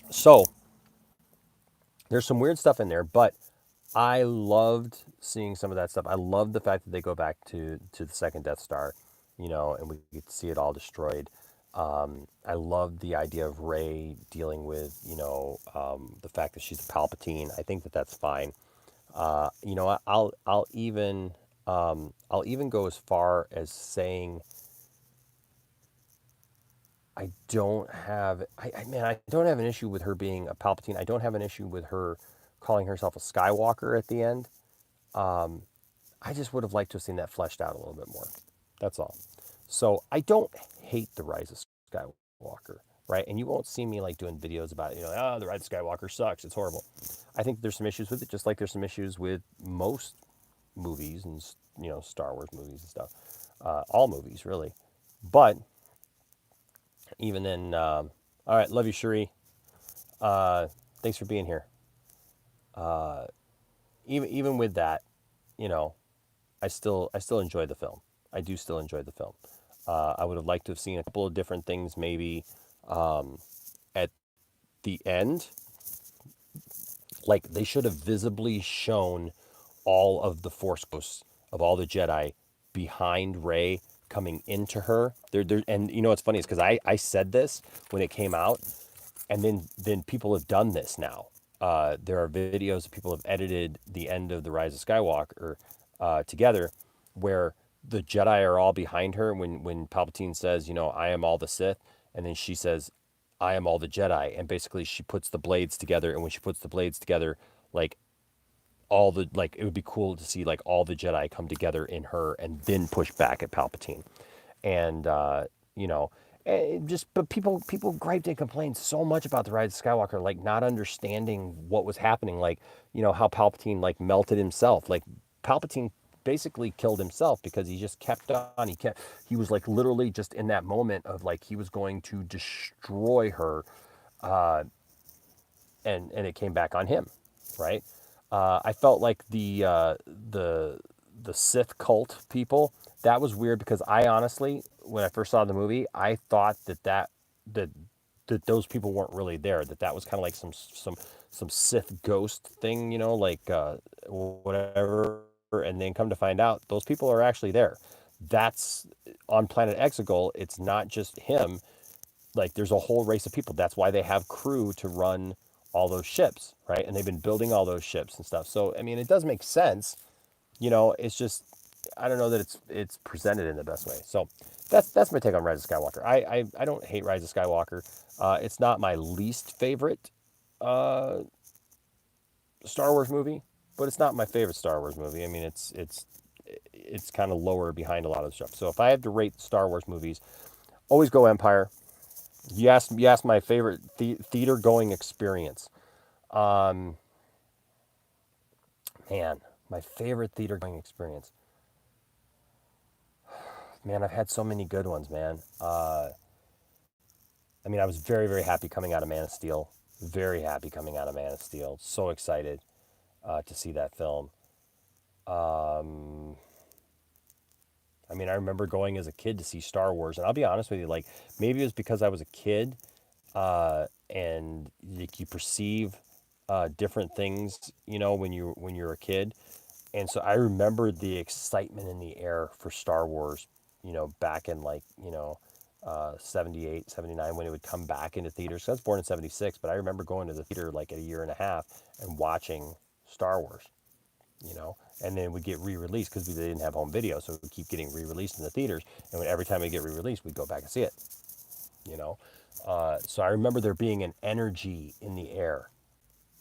so there's some weird stuff in there, but I loved seeing some of that stuff. I love the fact that they go back to the second Death Star, and we get to see it all destroyed. I love the idea of Rey dealing with, the fact that she's a Palpatine. I think that that's fine. I'll even go as far as saying I don't have, man, I don't have an issue with her being a Palpatine. I don't have an issue with her calling herself a Skywalker at the end. Um, I just would have liked to have seen that fleshed out a little bit more. That's all. So I don't hate the Rise of Skywalker, right? And you won't see me like doing videos about it, the Rise of Skywalker sucks. It's horrible. I think there's some issues with it, just like there's some issues with most movies and Star Wars movies and stuff. All movies really, but even then, all right, love you, Cherie. Thanks for being here. Even with that, you know, I still enjoy the film. I do still enjoy the film. I would have liked to have seen a couple of different things maybe at the end. Like they should have visibly shown all of the Force ghosts of all the Jedi behind Rey coming into her. And you know what's funny is because I said this when it came out, and then people have done this now. There are videos that people have edited the end of the Rise of Skywalker together, where the Jedi are all behind her when Palpatine says, I am all the Sith, and then she says, I am all the Jedi, and basically she puts the blades together, and when she puts the blades together, like it would be cool to see like all the Jedi come together in her and then push back at Palpatine. And you know, but people griped and complained so much about the Rise of Skywalker, like not understanding what was happening, like how Palpatine like melted himself, like Palpatine basically killed himself because he just kept on. He was like literally just in that moment of like he was going to destroy her, and it came back on him, right? I felt like the Sith cult people, that was weird because I honestly, when I first saw the movie, I thought that that those people weren't really there. That was kind of like some Sith ghost thing, like whatever. And then come to find out, those people are actually there. That's on Planet Exegol. It's not just him, like there's a whole race of people. That's why they have crew to run all those ships, right? And they've been building all those ships and stuff. So I mean, it does make sense. It's just I don't know that it's presented in the best way. So that's my take on Rise of Skywalker. I don't hate Rise of Skywalker. It's not my least favorite uh, Star Wars movie, but it's not my favorite Star Wars movie. I mean, it's kind of lower behind a lot of stuff. So if I had to rate Star Wars movies, always go Empire. You asked my favorite theater going experience. Um, Man, my favorite theater going experience. Man, I've had so many good ones, man. I mean, I was very, very happy coming out of Man of Steel. Very happy coming out of Man of Steel. So excited to see that film. Um, I mean, I remember going as a kid to see Star Wars, and I'll be honest with you, like maybe it was because I was a kid, and you perceive different things, when you're a kid. And so I remember the excitement in the air for Star Wars, back in like, 78, 79, when it would come back into theaters. So I was born in 76, but I remember going to the theater like a year and a half and watching Star Wars, and then we get re-released because we didn't have home video. So we keep getting re-released in the theaters. And every time we get re-released, we'd go back and see it, you know? So I remember there being an energy in the air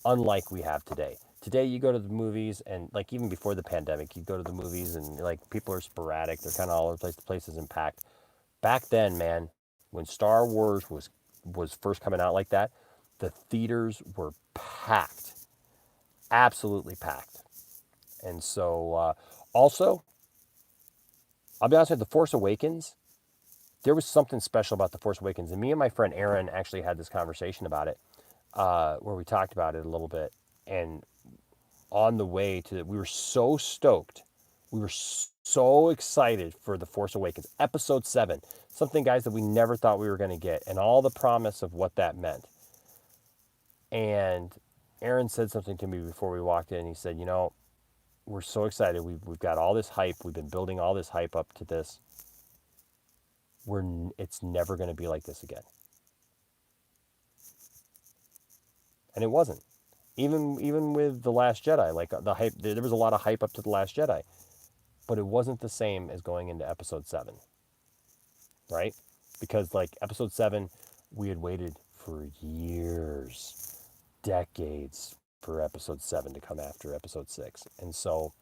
unlike we have today. Today, you go to the movies, and like even before the pandemic, you go to the movies, and like people are sporadic. They're kind of all over the place. The place isn't packed. Back then, man, when Star Wars was first coming out like that, the theaters were packed, absolutely packed. And so, also, I'll be honest with you, The Force Awakens. There was something special about The Force Awakens, and me and my friend Aaron actually had this conversation about it, where we talked about it a little bit, and on the way to we were so stoked, we were so excited for The Force Awakens episode 7, something, guys, that we never thought we were going to get, and all the promise of what that meant. And Aaron said something to me before we walked in. He said, we're so excited, we've got all this hype, we've been building all this hype up to this. It's never going to be like this again. And it wasn't. Even with The Last Jedi, like the hype, there was a lot of hype up to The Last Jedi, but it wasn't the same as going into episode 7, right? because like episode 7, we had waited for years, decades for episode 7 to come after episode 6. And so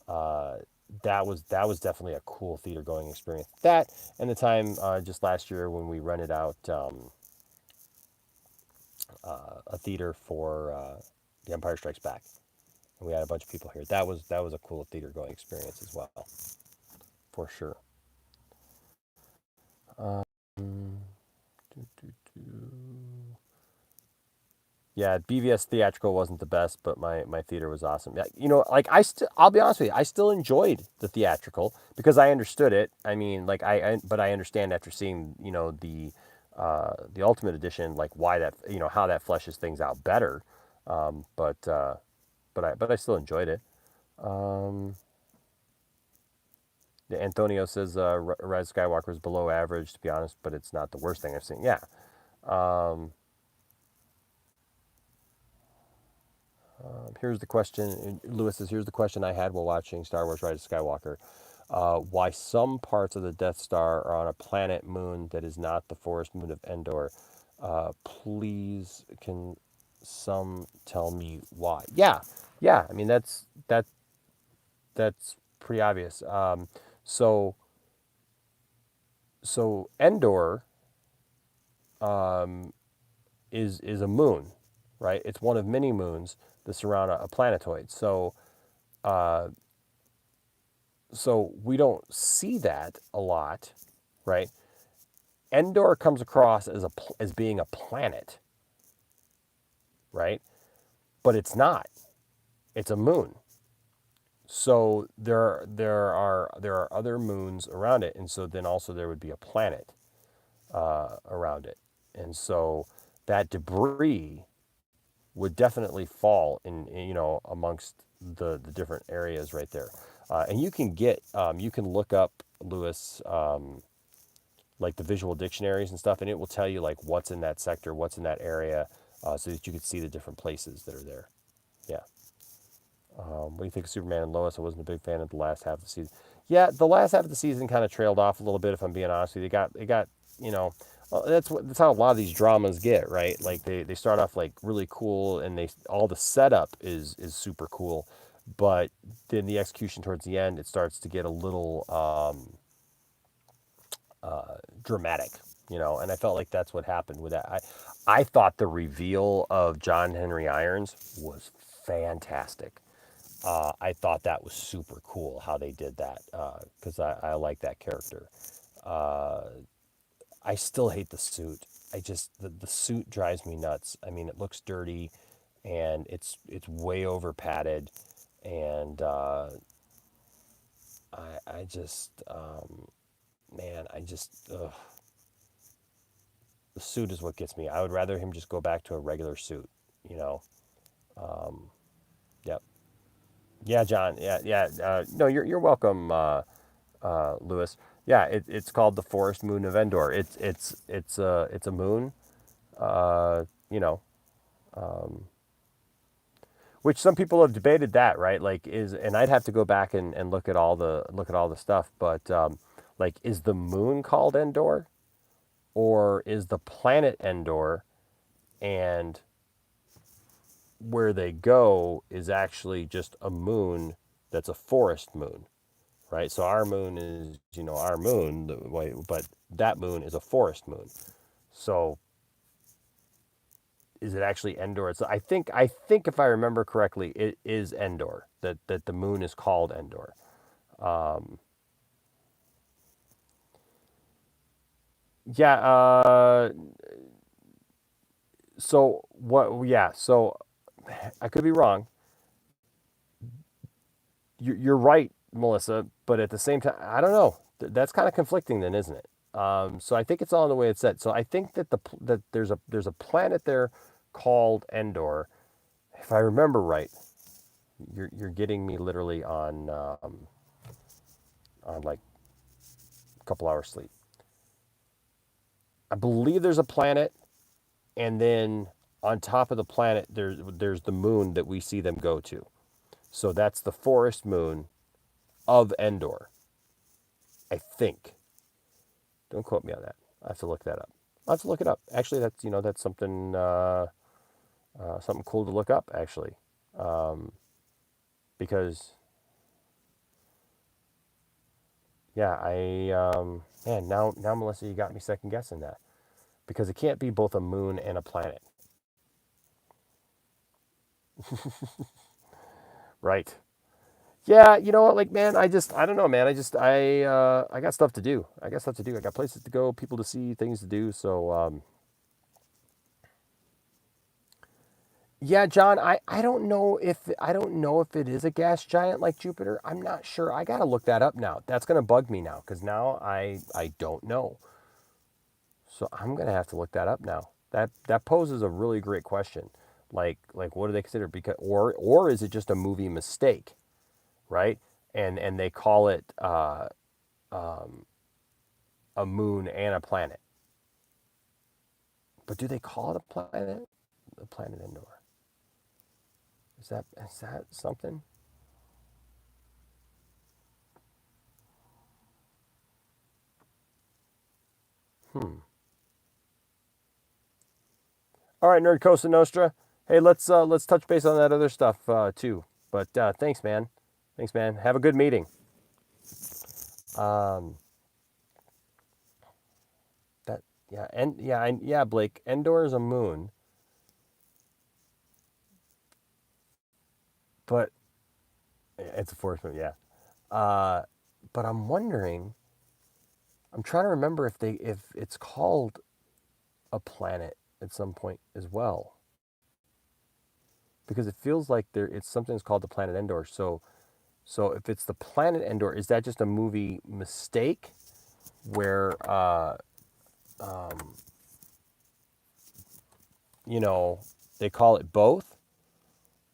uh, that was definitely a cool theater going experience. That and the time just last year when we rented out a theater for The Empire Strikes Back, and we had a bunch of people here. That was a cool theater going experience as well, for sure. Do, do, do. Yeah, BVS theatrical wasn't the best, but my theater was awesome. Yeah, like I'll be honest with you, I still enjoyed the theatrical because I understood it. I mean, like but I understand after seeing the Ultimate Edition, like why that how that fleshes things out better. But I still enjoyed it. Um, yeah, Antonio says Rise of Skywalker is below average, to be honest, but it's not the worst thing I've seen. Yeah. Um, Here's the question. Lewis says, here's the question I had while watching Star Wars Rise of Skywalker. Why some parts of the Death Star are on a planet moon that is not the forest moon of Endor. Please, can some tell me why? Yeah, yeah. I mean, that's pretty obvious. So so Endor is a moon, right? It's one of many moons that surround a planetoid. Uh, so we don't see that a lot, right? Endor comes across as being a planet, right? But it's not. It's a moon. So there are other moons around it, and so then also there would be a planet around it, and so that debris would definitely fall amongst the different areas right there. And you can look up, Lewis, like the visual dictionaries and stuff, and it will tell you like what's in that sector, what's in that area, so that you can see the different places that are there. Yeah. What do you think of Superman and Lois? I wasn't a big fan of the last half of the season. Yeah, the last half of the season kind of trailed off a little bit, if I'm being honest with you. They got you know that's how a lot of these dramas get, right? Like they start off like really cool, and they all the setup is super cool, but then the execution towards the end, it starts to get a little dramatic, and I felt like that's what happened with that. I thought the reveal of John Henry Irons was fantastic. I thought that was super cool how they did that, because I like that character. Uh, I still hate the suit. The suit drives me nuts. I mean, it looks dirty, and it's way over padded, and I just man, the suit is what gets me. I would rather him just go back to a regular suit, you know. Um, yep. Yeah, John. Yeah, yeah. No, you're welcome, Lewis. Yeah, it's called the Forest Moon of Endor. It's a moon. You know, which some people have debated that, right? Like and I'd have to go back and look at all the stuff, but like, is the moon called Endor, or is the planet Endor, and where they go is actually just a moon that's a forest moon, right? So our moon is, our moon, but that moon is a forest moon. So is it actually Endor? I think if I remember correctly, it is Endor. That the moon is called Endor. Yeah. So what? Yeah. So I could be wrong. You're right, Melissa, but at the same time, I don't know. That's kind of conflicting, then, isn't it? So I think it's all in the way it's said. So I think that there's a planet there called Endor. If I remember right, you're getting me literally on like a couple hours sleep. I believe there's a planet, and then on top of the planet, there's the moon that we see them go to. So that's the forest moon of Endor, I think. Don't quote me on that. I have to look that up. I have to look it up. Actually, that's something something cool to look up. Actually, um, because yeah, man, now Melissa, you got me second guessing that because it can't be both a moon and a planet, right? Yeah, you know what, like man, I don't know, man. I got stuff to do. I got stuff to do. I got places to go, people to see, things to do. So yeah, John, I don't know if it is a gas giant like Jupiter. I'm not sure. I got to look that up now. That's going to bug me now cuz now I don't know. So I'm going to have to look that up now. That poses a really great question. Like what do they consider because or is it just a movie mistake, right? And they call it a moon and a planet. But do they call it a planet? The planet Endor. Is that something? Hmm. All right, Nerd Costa Nostra. Hey, let's touch base on that other stuff too. But thanks, man. Thanks, man. Have a good meeting. Um, that yeah, Blake. Endor is a moon, but it's a forest moon. Yeah. Uh, but I'm wondering. I'm trying to remember if it's called a planet at some point as well, because it feels like there it's something that's called the planet Endor. So if it's the planet Endor, is that just a movie mistake where you know, they call it both,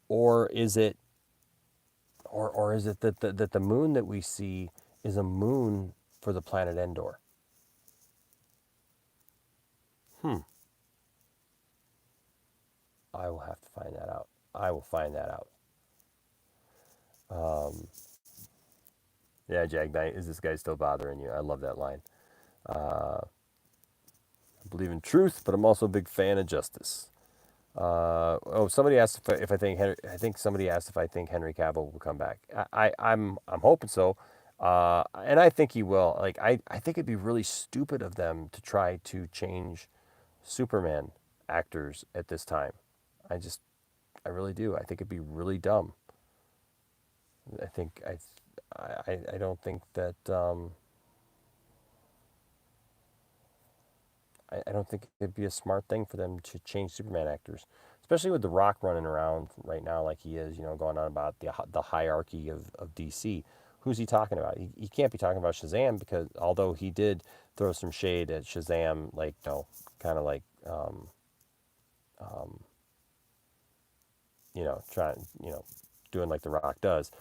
or is it, or is it that the moon that we see is a moon for the planet Endor? Hmm. I will have to find that out. I will find that out. Um, yeah, Jag Knight, is this guy still bothering you? I love that line. Uh, I believe in truth, but I'm also a big fan of justice. Oh, somebody asked if I think Henry. I think somebody asked if I think Henry Cavill will come back. I'm hoping so, and I think he will. Like I think it'd be really stupid of them to try to change Superman actors at this time. I just I really do. I think it'd be really dumb. I think I don't think that I don't think it'd be a smart thing for them to change Superman actors, especially with The Rock running around right now like he is, going on about the hierarchy of DC. Who's he talking about? He can't be talking about Shazam because although he did throw some shade at Shazam, like kind of like trying doing like The Rock does,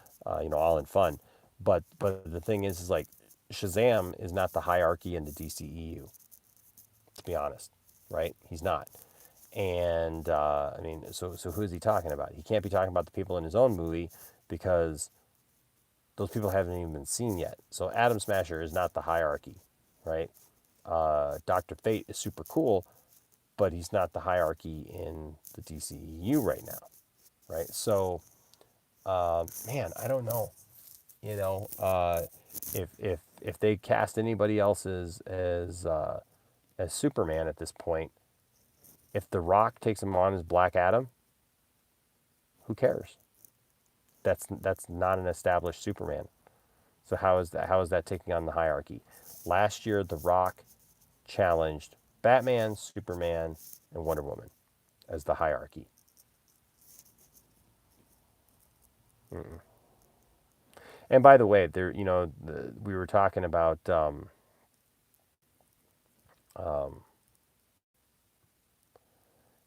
all in fun. But the thing is like Shazam is not the hierarchy in the DCEU, to be honest, right? He's not. And I mean, so who is he talking about? He can't be talking about the people in his own movie because those people haven't even been seen yet. So Adam Smasher is not the hierarchy, right? Doctor Fate is super cool, but he's not the hierarchy in the DCEU right now, right? So man, I don't know. You know, if they cast anybody else as Superman at this point, if The Rock takes him on as Black Adam, who cares? That's not an established Superman. So how is that taking on the hierarchy? Last year, The Rock challenged Batman, Superman, and Wonder Woman as the hierarchy. Mm-mm. And by the way, we were talking about um,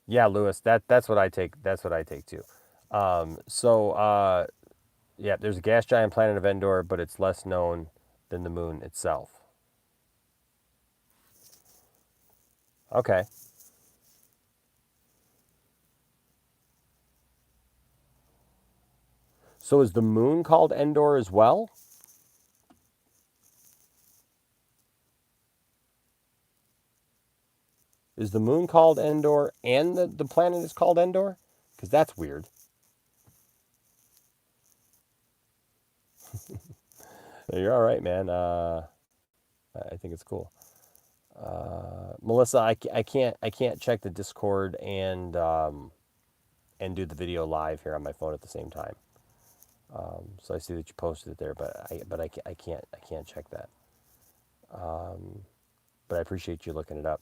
yeah, Lewis. That's what I take. That's what I take too. Yeah, there's a gas giant planet of Endor, but it's less known than the moon itself. Okay. So is the moon called Endor as well? is the moon called Endor and the planet is called Endor? Because that's weird. You're all right, man. I think it's cool. Melissa, I can't check the Discord and do the video live here on my phone at the same time. So I see that you posted it there, but I can't check that. But I appreciate you looking it up.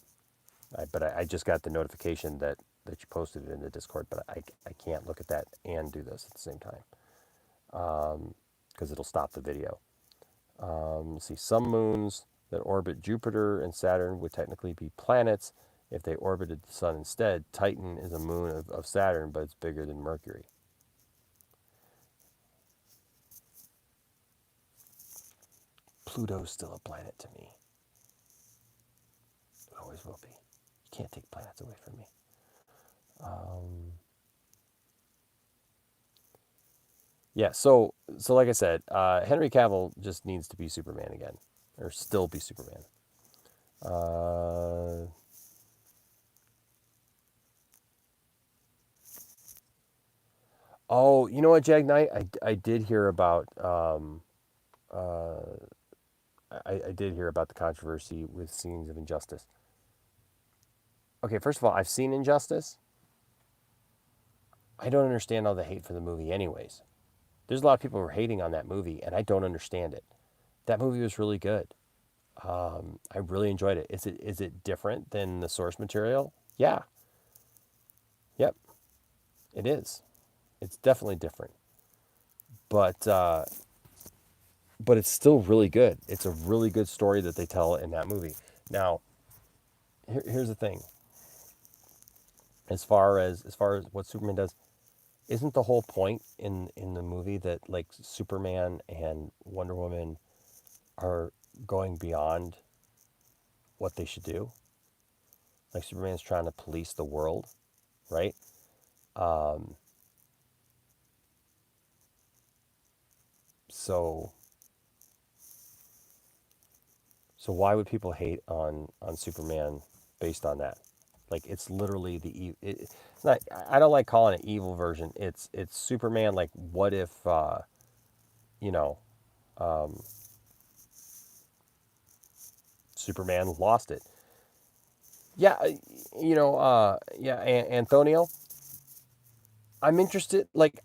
But I just got the notification that you posted it in the Discord, but I can't look at that and do this at the same time because it'll stop the video. Let's see, some moons that orbit Jupiter and Saturn would technically be planets if they orbited the sun instead. Titan is a moon of Saturn, but it's bigger than Mercury. Pluto's still a planet to me. It always will be. You can't take planets away from me. Yeah, so like I said, Henry Cavill just needs to be Superman again, or still be Superman. Uh, oh, you know what, Jag Knight? I did hear about I did hear about the controversy with scenes of Injustice. Okay, first of all, I've seen Injustice. I don't understand all the hate for the movie, anyways. There's a lot of people who are hating on that movie, and I don't understand it. That movie was really good. I really enjoyed it. Is it different than the source material? Yeah. Yep. It is. It's definitely different. But but it's still really good. It's a really good story that they tell in that movie. Now, here's the thing. As far as what Superman does, isn't the whole point in the movie that like Superman and Wonder Woman are going beyond what they should do? Like Superman's trying to police the world, right? Um, so so why would people hate on Superman based on that? Like it's literally it's not. I don't like calling it evil version. It's Superman. Like what if you know Superman lost it? Yeah, yeah, Antonio. I'm interested. Like,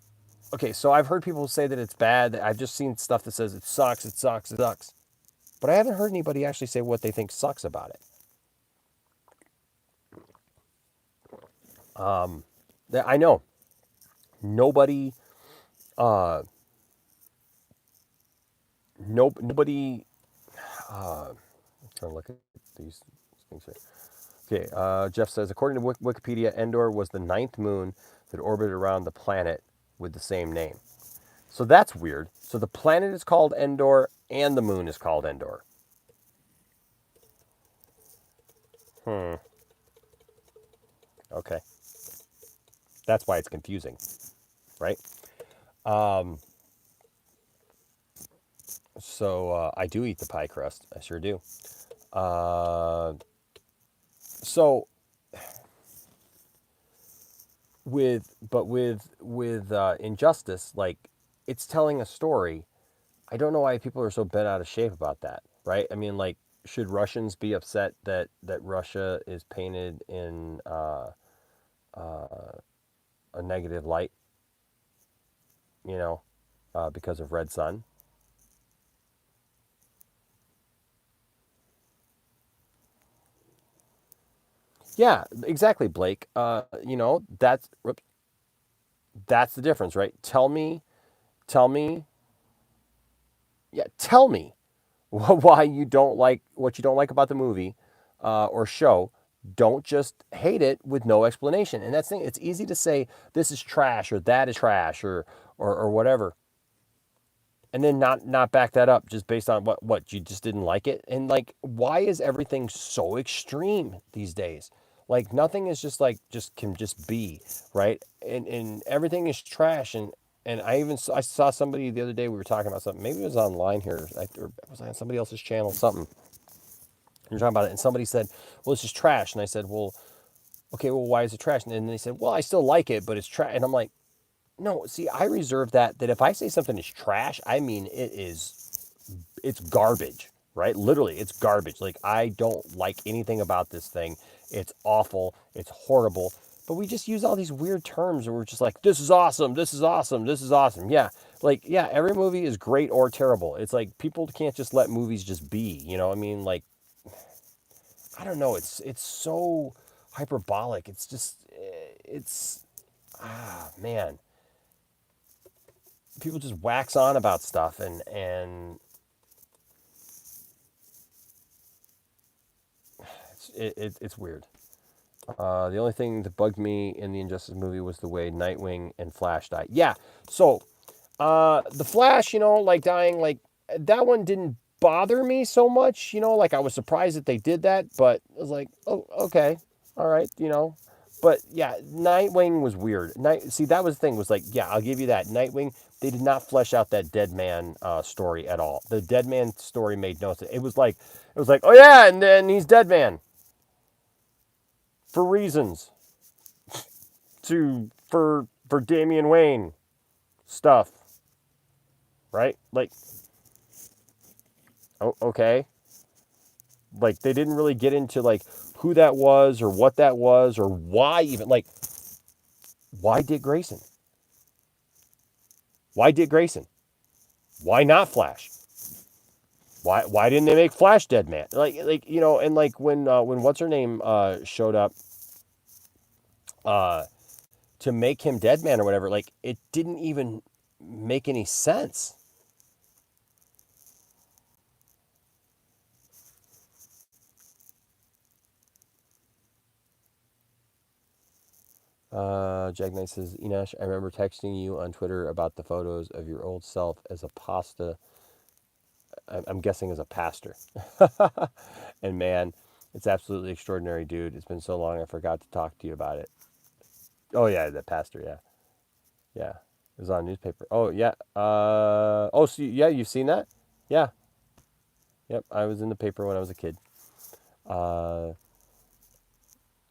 okay, so I've heard people say that it's bad. I've just seen stuff that says it sucks, it sucks, it sucks. But I haven't heard anybody actually say what they think sucks about it. I know nobody, uh, nobody. I'm trying to look at these things here. Okay, Jeff says according to Wikipedia, Endor was the ninth moon that orbited around the planet with the same name. So that's weird. So the planet is called Endor and the moon is called Endor. Hmm. Okay. That's why it's confusing, right? Um, so I do eat the pie crust. I sure do. Uh, so with Injustice, like it's telling a story. I don't know why people are so bent out of shape about that, right? I mean, like, should Russians be upset that Russia is painted in a negative light, you know, because of Red Sun? Yeah, exactly, Blake. That's the difference, right? Tell me, yeah, tell me why you don't like what you don't like about the movie or show. Don't just hate it with no explanation. And that's the thing. It's easy to say this is trash or that is trash or whatever, and then not back that up just based on what you just didn't like it. And like, why is everything so extreme these days? Like nothing is just like just can just be right, and everything is trash. And I saw somebody the other day. We were talking about something. Maybe it was online here, or was I on somebody else's channel? Something. You're talking about it, and somebody said, "Well, this is trash." And I said, "Well, Okay, well, why is it trash? And then they said, well, I still like it, but it's trash. And I'm like, no, see, I reserve that if I say something is trash, I mean it's garbage, right? Literally, it's garbage. Like, I don't like anything about this thing. It's awful. It's horrible. But we just use all these weird terms and we're just like, this is awesome. This is awesome. This is awesome. Yeah. Like, yeah, every movie is great or terrible. It's like people can't just let movies just be, you know? I mean, like, I don't know. It's so hyperbolic. It's just it's man. People just wax on about stuff and it's weird. The only thing that bugged me in the Injustice movie was the way Nightwing and Flash died. Yeah, so the Flash, like dying, like that one didn't bother me so much. Like I was surprised that they did that, but I was like, oh, okay, all right, But yeah, Nightwing was weird. See, that was the thing. Was like, yeah, I'll give you that. Nightwing. They did not flesh out that dead man story at all. The dead man story made no sense. It was like, oh yeah, and then he's dead man for reasons for Damian Wayne stuff, right? Like, oh, okay, like they didn't really get into like who that was or what that was or why even like why Dick Grayson? Why Dick Grayson? Why not Flash? Why didn't they make Flash dead man? And like when what's her name showed up uh to make him dead man or whatever, like it didn't even make any sense. Jack Knight says, Enosh, I remember texting you on Twitter about the photos of your old self as a pasta. I'm guessing as a pastor. And man, it's absolutely extraordinary, dude. It's been so long I forgot to talk to you about it. Oh yeah, the pastor, yeah. Yeah. It was on newspaper. Oh yeah. So yeah, you've seen that? Yeah. Yep. I was in the paper when I was a kid. Uh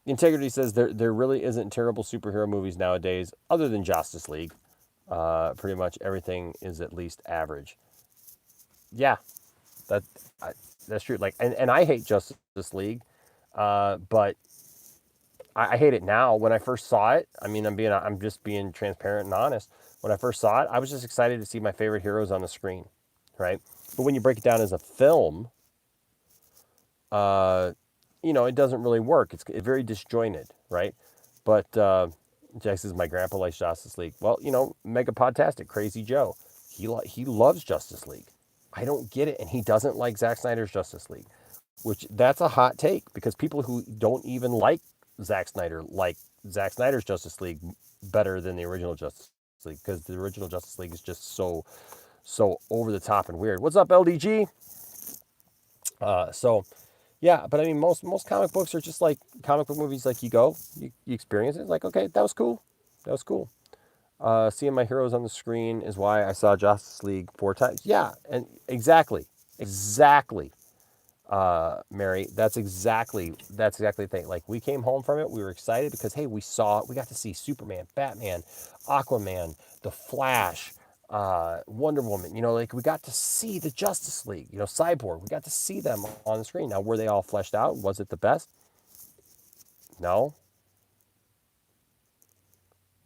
Integrity says there really isn't terrible superhero movies nowadays other than Justice League. Pretty much everything is at least average. Yeah, that I, that's true. Like, and I hate Justice League, but I hate it now. When I first saw it, I mean, I'm just being transparent and honest. When I first saw it, I was just excited to see my favorite heroes on the screen, right? But when you break it down as a film, uh, it doesn't really work. It's very disjointed, right? But Jack says my grandpa likes Justice League. Well, Mega Podtastic, Crazy Joe, he loves Justice League. I don't get it, and he doesn't like Zack Snyder's Justice League, which that's a hot take because people who don't even like Zack Snyder's Justice League better than the original Justice League because the original Justice League is just so over the top and weird. What's up, LDG? So yeah, but I mean, most comic books are just like comic book movies. Like you experience it. It's like, okay, that was cool. That was cool. Seeing my heroes on the screen is why I saw Justice League 4 times. Yeah, and exactly, Mary. That's exactly the thing. Like we came home from it, we were excited because hey, we got to see Superman, Batman, Aquaman, The Flash, Wonder Woman. Like we got to see the Justice League. Cyborg. We got to see them on the screen. Now, were they all fleshed out? Was it the best? No,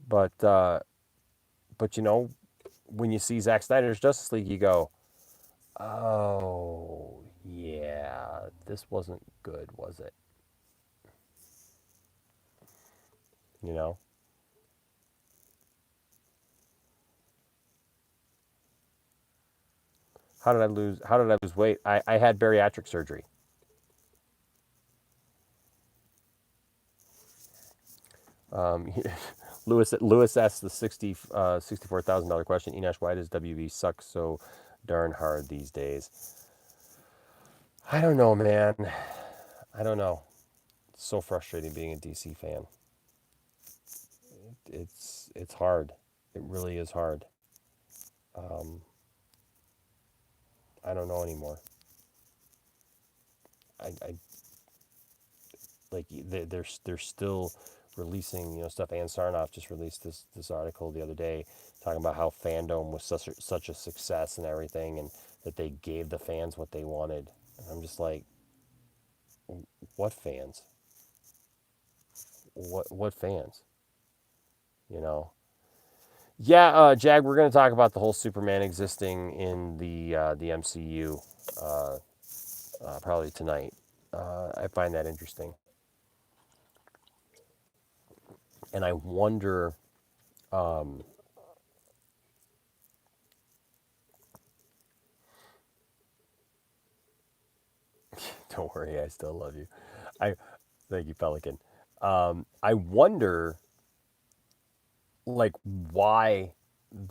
but when you see Zack Snyder's Justice League, you go, oh yeah, this wasn't good, was it? You know. How did I lose weight? I had bariatric surgery. Um, Lewis asked the $64,000 question. Enosh, why does WB suck so darn hard these days? I don't know, man. I don't know. It's so frustrating being a DC fan. It's hard. It really is hard. Um, I don't know anymore. I like they're still releasing, stuff. Ann Sarnoff just released this article the other day talking about how fandom was such a success and everything, and that they gave the fans what they wanted. And I'm just like, what fans? What fans? You know? Yeah, Jag, we're going to talk about the whole Superman existing in the MCU uh, probably tonight. I find that interesting, and I wonder. Um, don't worry, I still love you. I thank you, Pelican. I wonder, like,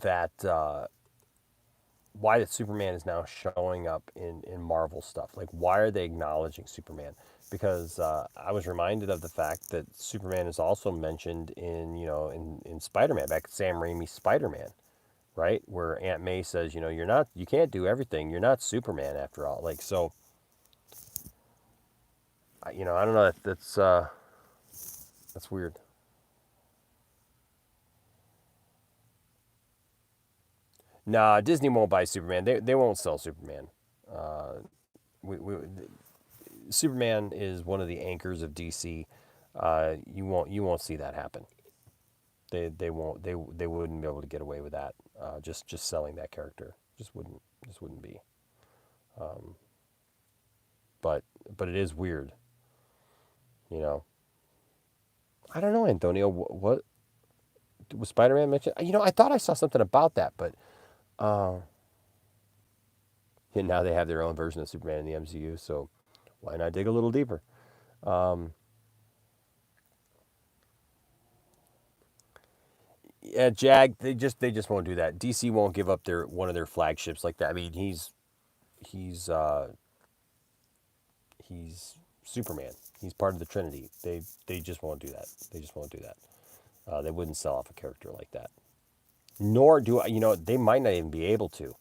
that why that Superman is now showing up in Marvel stuff. Like, why are they acknowledging Superman? Because I was reminded of the fact that Superman is also mentioned in in Spider-Man, back Sam Raimi's Spider-Man, right? Where Aunt May says, you can't do everything. You're not Superman after all. Like, so, I don't know. That's weird. Nah, Disney won't buy Superman. They won't sell Superman. Uh, Superman is one of the anchors of DC. You won't see that happen. They won't they wouldn't be able to get away with that. Just selling that character just wouldn't be. Um, but it is weird, you know. I don't know, Antonio. What was Spider-Man mentioned? I thought I saw something about that, but uh, and now they have their own version of Superman in the MCU. So why not dig a little deeper? Um, yeah, Jag. They just won't do that. DC won't give up their one of their flagships like that. I mean, he's he's Superman. He's part of the Trinity. They just won't do that. They just won't do that. They wouldn't sell off a character like that. Nor do I. They might not even be able to.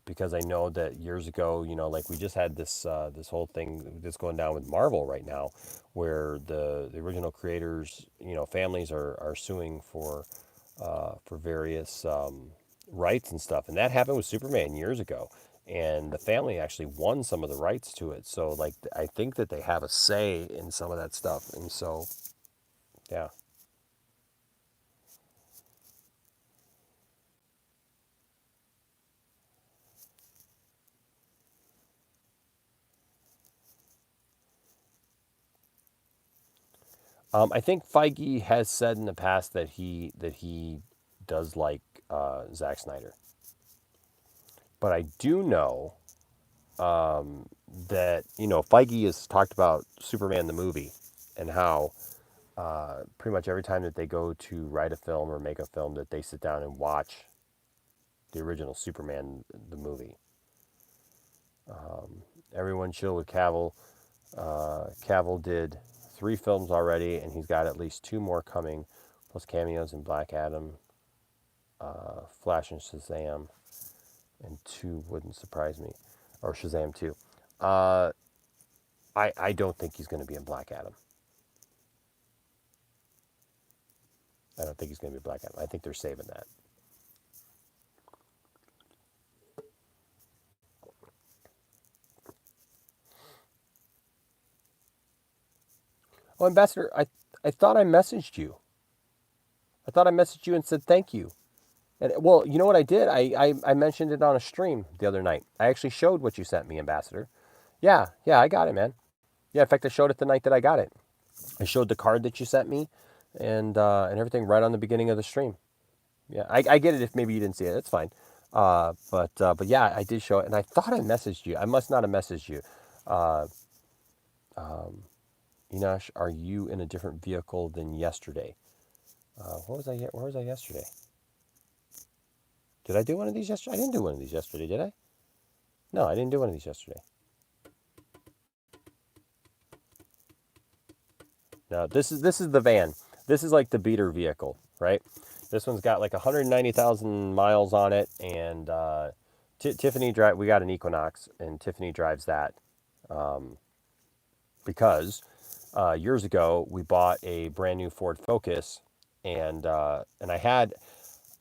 Because I know that years ago, like we just had this whole thing that's going down with Marvel right now, where the original creators, families are suing for various rights and stuff, and that happened with Superman years ago, and the family actually won some of the rights to it. So like I think that they have a say in some of that stuff, and so yeah. I think Feige has said in the past that he does like Zack Snyder, but I do know that Feige has talked about Superman the movie and how pretty much every time that they go to write a film or make a film that they sit down and watch the original Superman the movie. Everyone chill with Cavill. Cavill did 3 films already, and he's got at least 2 more coming, plus cameos in Black Adam, Flash, and Shazam, and 2 wouldn't surprise me, or Shazam 2. Uh, I don't think he's going to be in Black Adam. I don't think he's going to be Black Adam. I think they're saving that. Oh, Ambassador, I thought I messaged you. I thought I messaged you and said thank you. And well, you know what I did? I mentioned it on a stream the other night. I actually showed what you sent me, Ambassador. Yeah, yeah, I got it, man. Yeah, in fact, I showed it the night that I got it. I showed the card that you sent me, and everything right on the beginning of the stream. Yeah, I get it if maybe you didn't see it. That's fine. But yeah, I did show it, and I thought I messaged you. I must not have messaged you. Uh, um, Enosh, are you in a different vehicle than yesterday? What was I? Where was I yesterday? Did I do one of these yesterday? I didn't do one of these yesterday, did I? No, I didn't do one of these yesterday. No, this is the van. This is like the beater vehicle, right? This one's got like 190,000 miles on it, and Tiffany drive. We got an Equinox, and Tiffany drives that because years ago, we bought a brand new Ford Focus, and I had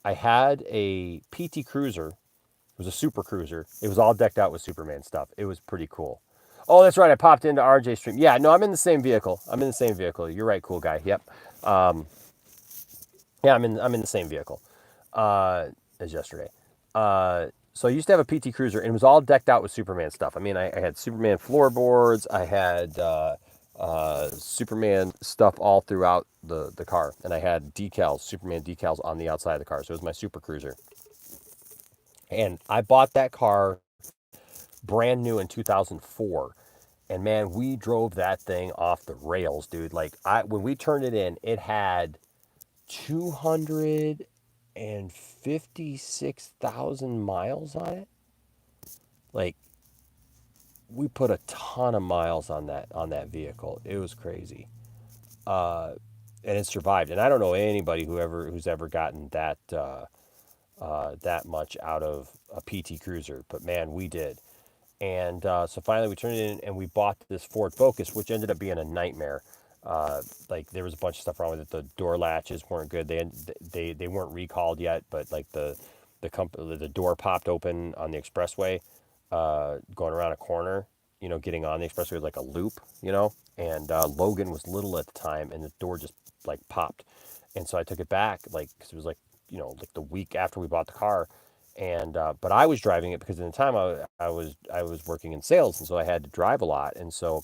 a PT Cruiser. It was a Super Cruiser. It was all decked out with Superman stuff. It was pretty cool. Oh, that's right. I popped into RJ Stream. Yeah, no, I'm in the same vehicle. I'm in the same vehicle. You're right, cool guy. Yep. Yeah, I'm in the same vehicle as yesterday. So I used to have a PT Cruiser, and it was all decked out with Superman stuff. I mean, I had Superman floorboards. I had Superman stuff all throughout the car, and I had decals, Superman decals on the outside of the car. So it was my Super Cruiser, and I bought that car brand new in 2004. And man, we drove that thing off the rails, dude. Like when we turned it in, it had 256,000 miles on it. Like we put a ton of miles on that vehicle. It was crazy. And it survived. And I don't know anybody who's ever gotten that much out of a PT Cruiser, but man, we did. And so finally, we turned it in and we bought this Ford Focus, which ended up being a nightmare. Like there was a bunch of stuff wrong with it. The door latches weren't good. They weren't recalled yet, but like the door popped open on the expressway, going around a corner. Getting on the expressway was like a loop. And Logan was little at the time, and the door just like popped. And so I took it back, like because it was like the week after we bought the car, and but I was driving it because at the time I was working in sales, and so I had to drive a lot, and so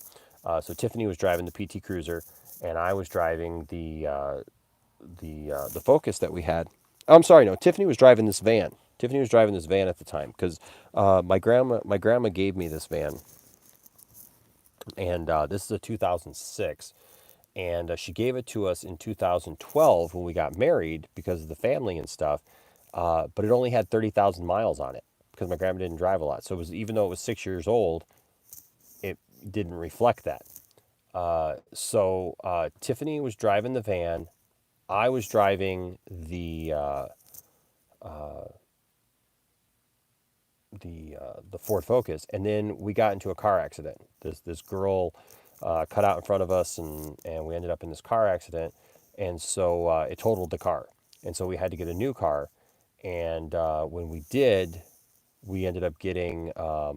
Tiffany was driving the PT Cruiser, and I was driving the Focus that we had. I'm sorry, no, Tiffany was driving this van. Tiffany was driving this van at the time because my grandma gave me this van, and this is a 2006, and she gave it to us in 2012 when we got married because of the family and stuff. But it only had 30,000 miles on it because my grandma didn't drive a lot. So it was, even though it was 6 years old, it didn't reflect that. So Tiffany was driving the van. I was driving the Ford Focus, and then we got into a car accident. This girl cut out in front of us, and we ended up in this car accident, and so it totaled the car, and so we had to get a new car, and when we did, we ended up getting a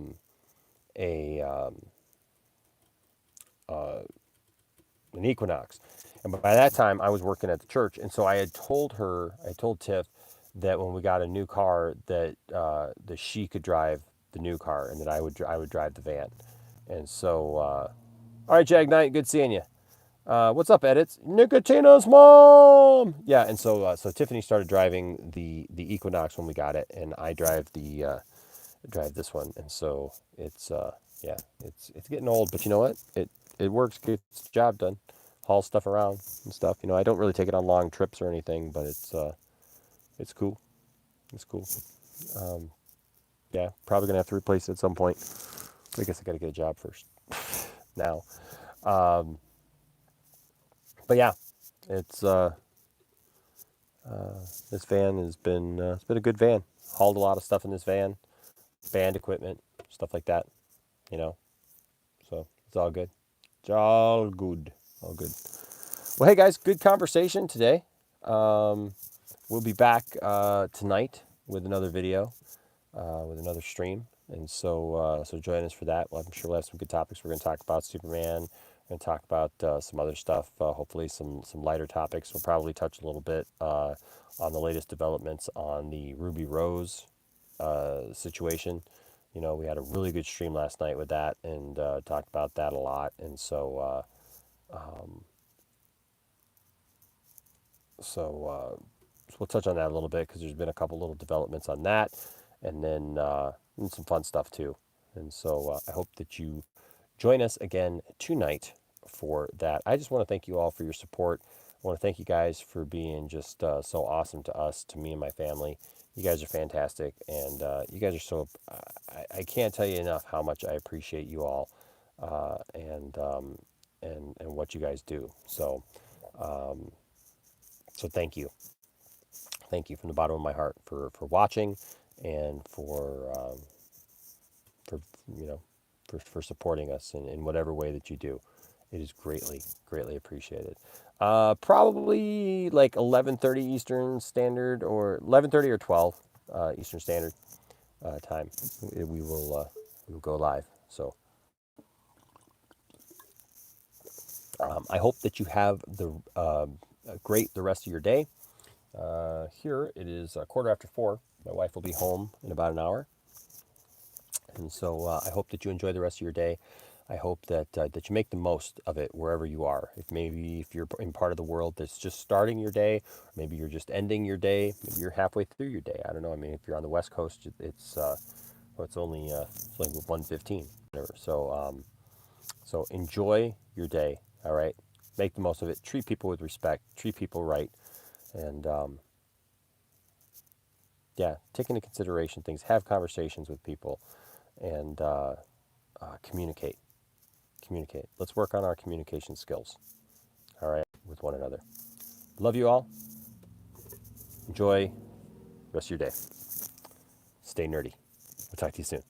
an Equinox, and by that time I was working at the church, and so I told Tiff that when we got a new car that she could drive the new car, and that I would drive the van, and so all right, Jag Knight, good seeing you. What's up, Edits? Nicotina's mom. Yeah, and so Tiffany started driving the Equinox when we got it, and I drive this one, and so yeah, it's getting old, but you know what? It works, gets the job done, hauls stuff around and stuff. I don't really take it on long trips or anything, but it's cool. It's cool. Yeah, probably gonna have to replace it at some point. I guess I gotta get a job first now. But yeah, it's this van has been it's been a good van. Hauled a lot of stuff in this van, band equipment, stuff like that. You know, so it's all good. It's all good. All good. Well, hey guys, good conversation today. We'll be back tonight with another video, with another stream, and so join us for that. Well, I'm sure we'll have some good topics. We're going to talk about Superman. We're going to talk about some other stuff. Hopefully, some lighter topics. We'll probably touch a little bit on the latest developments on the Ruby Rose situation. We had a really good stream last night with that, and talked about that a lot. And so we'll touch on that a little bit because there's been a couple little developments on that, and then and some fun stuff too. And so I hope that you join us again tonight for that. I just want to thank you all for your support. I want to thank you guys for being just so awesome to us, to me and my family. You guys are fantastic, and you guys are so. I can't tell you enough how much I appreciate you all, and what you guys do. So thank you from the bottom of my heart for watching, and for for supporting us in whatever way that you do. It is greatly, greatly appreciated. Probably like 11:30 Eastern Standard, or 11:30 or 12 Eastern Standard time. We will go live. So I hope that you have the rest of your day. Here it is a quarter after 4. My wife will be home in about an hour, and so I hope that you enjoy the rest of your day. I hope that you make the most of it wherever you are. If you're in part of the world that's just starting your day, or maybe you're just ending your day, maybe you're halfway through your day. I don't know. I mean, if you're on the West Coast, it's only 1:15, whatever. So enjoy your day. All right, make the most of it. Treat people with respect. Treat people right, and yeah, take into consideration things. Have conversations with people, and communicate. Communicate. Let's work on our communication skills. All right, with one another. Love you all. Enjoy the rest of your day. Stay nerdy. We'll talk to you soon.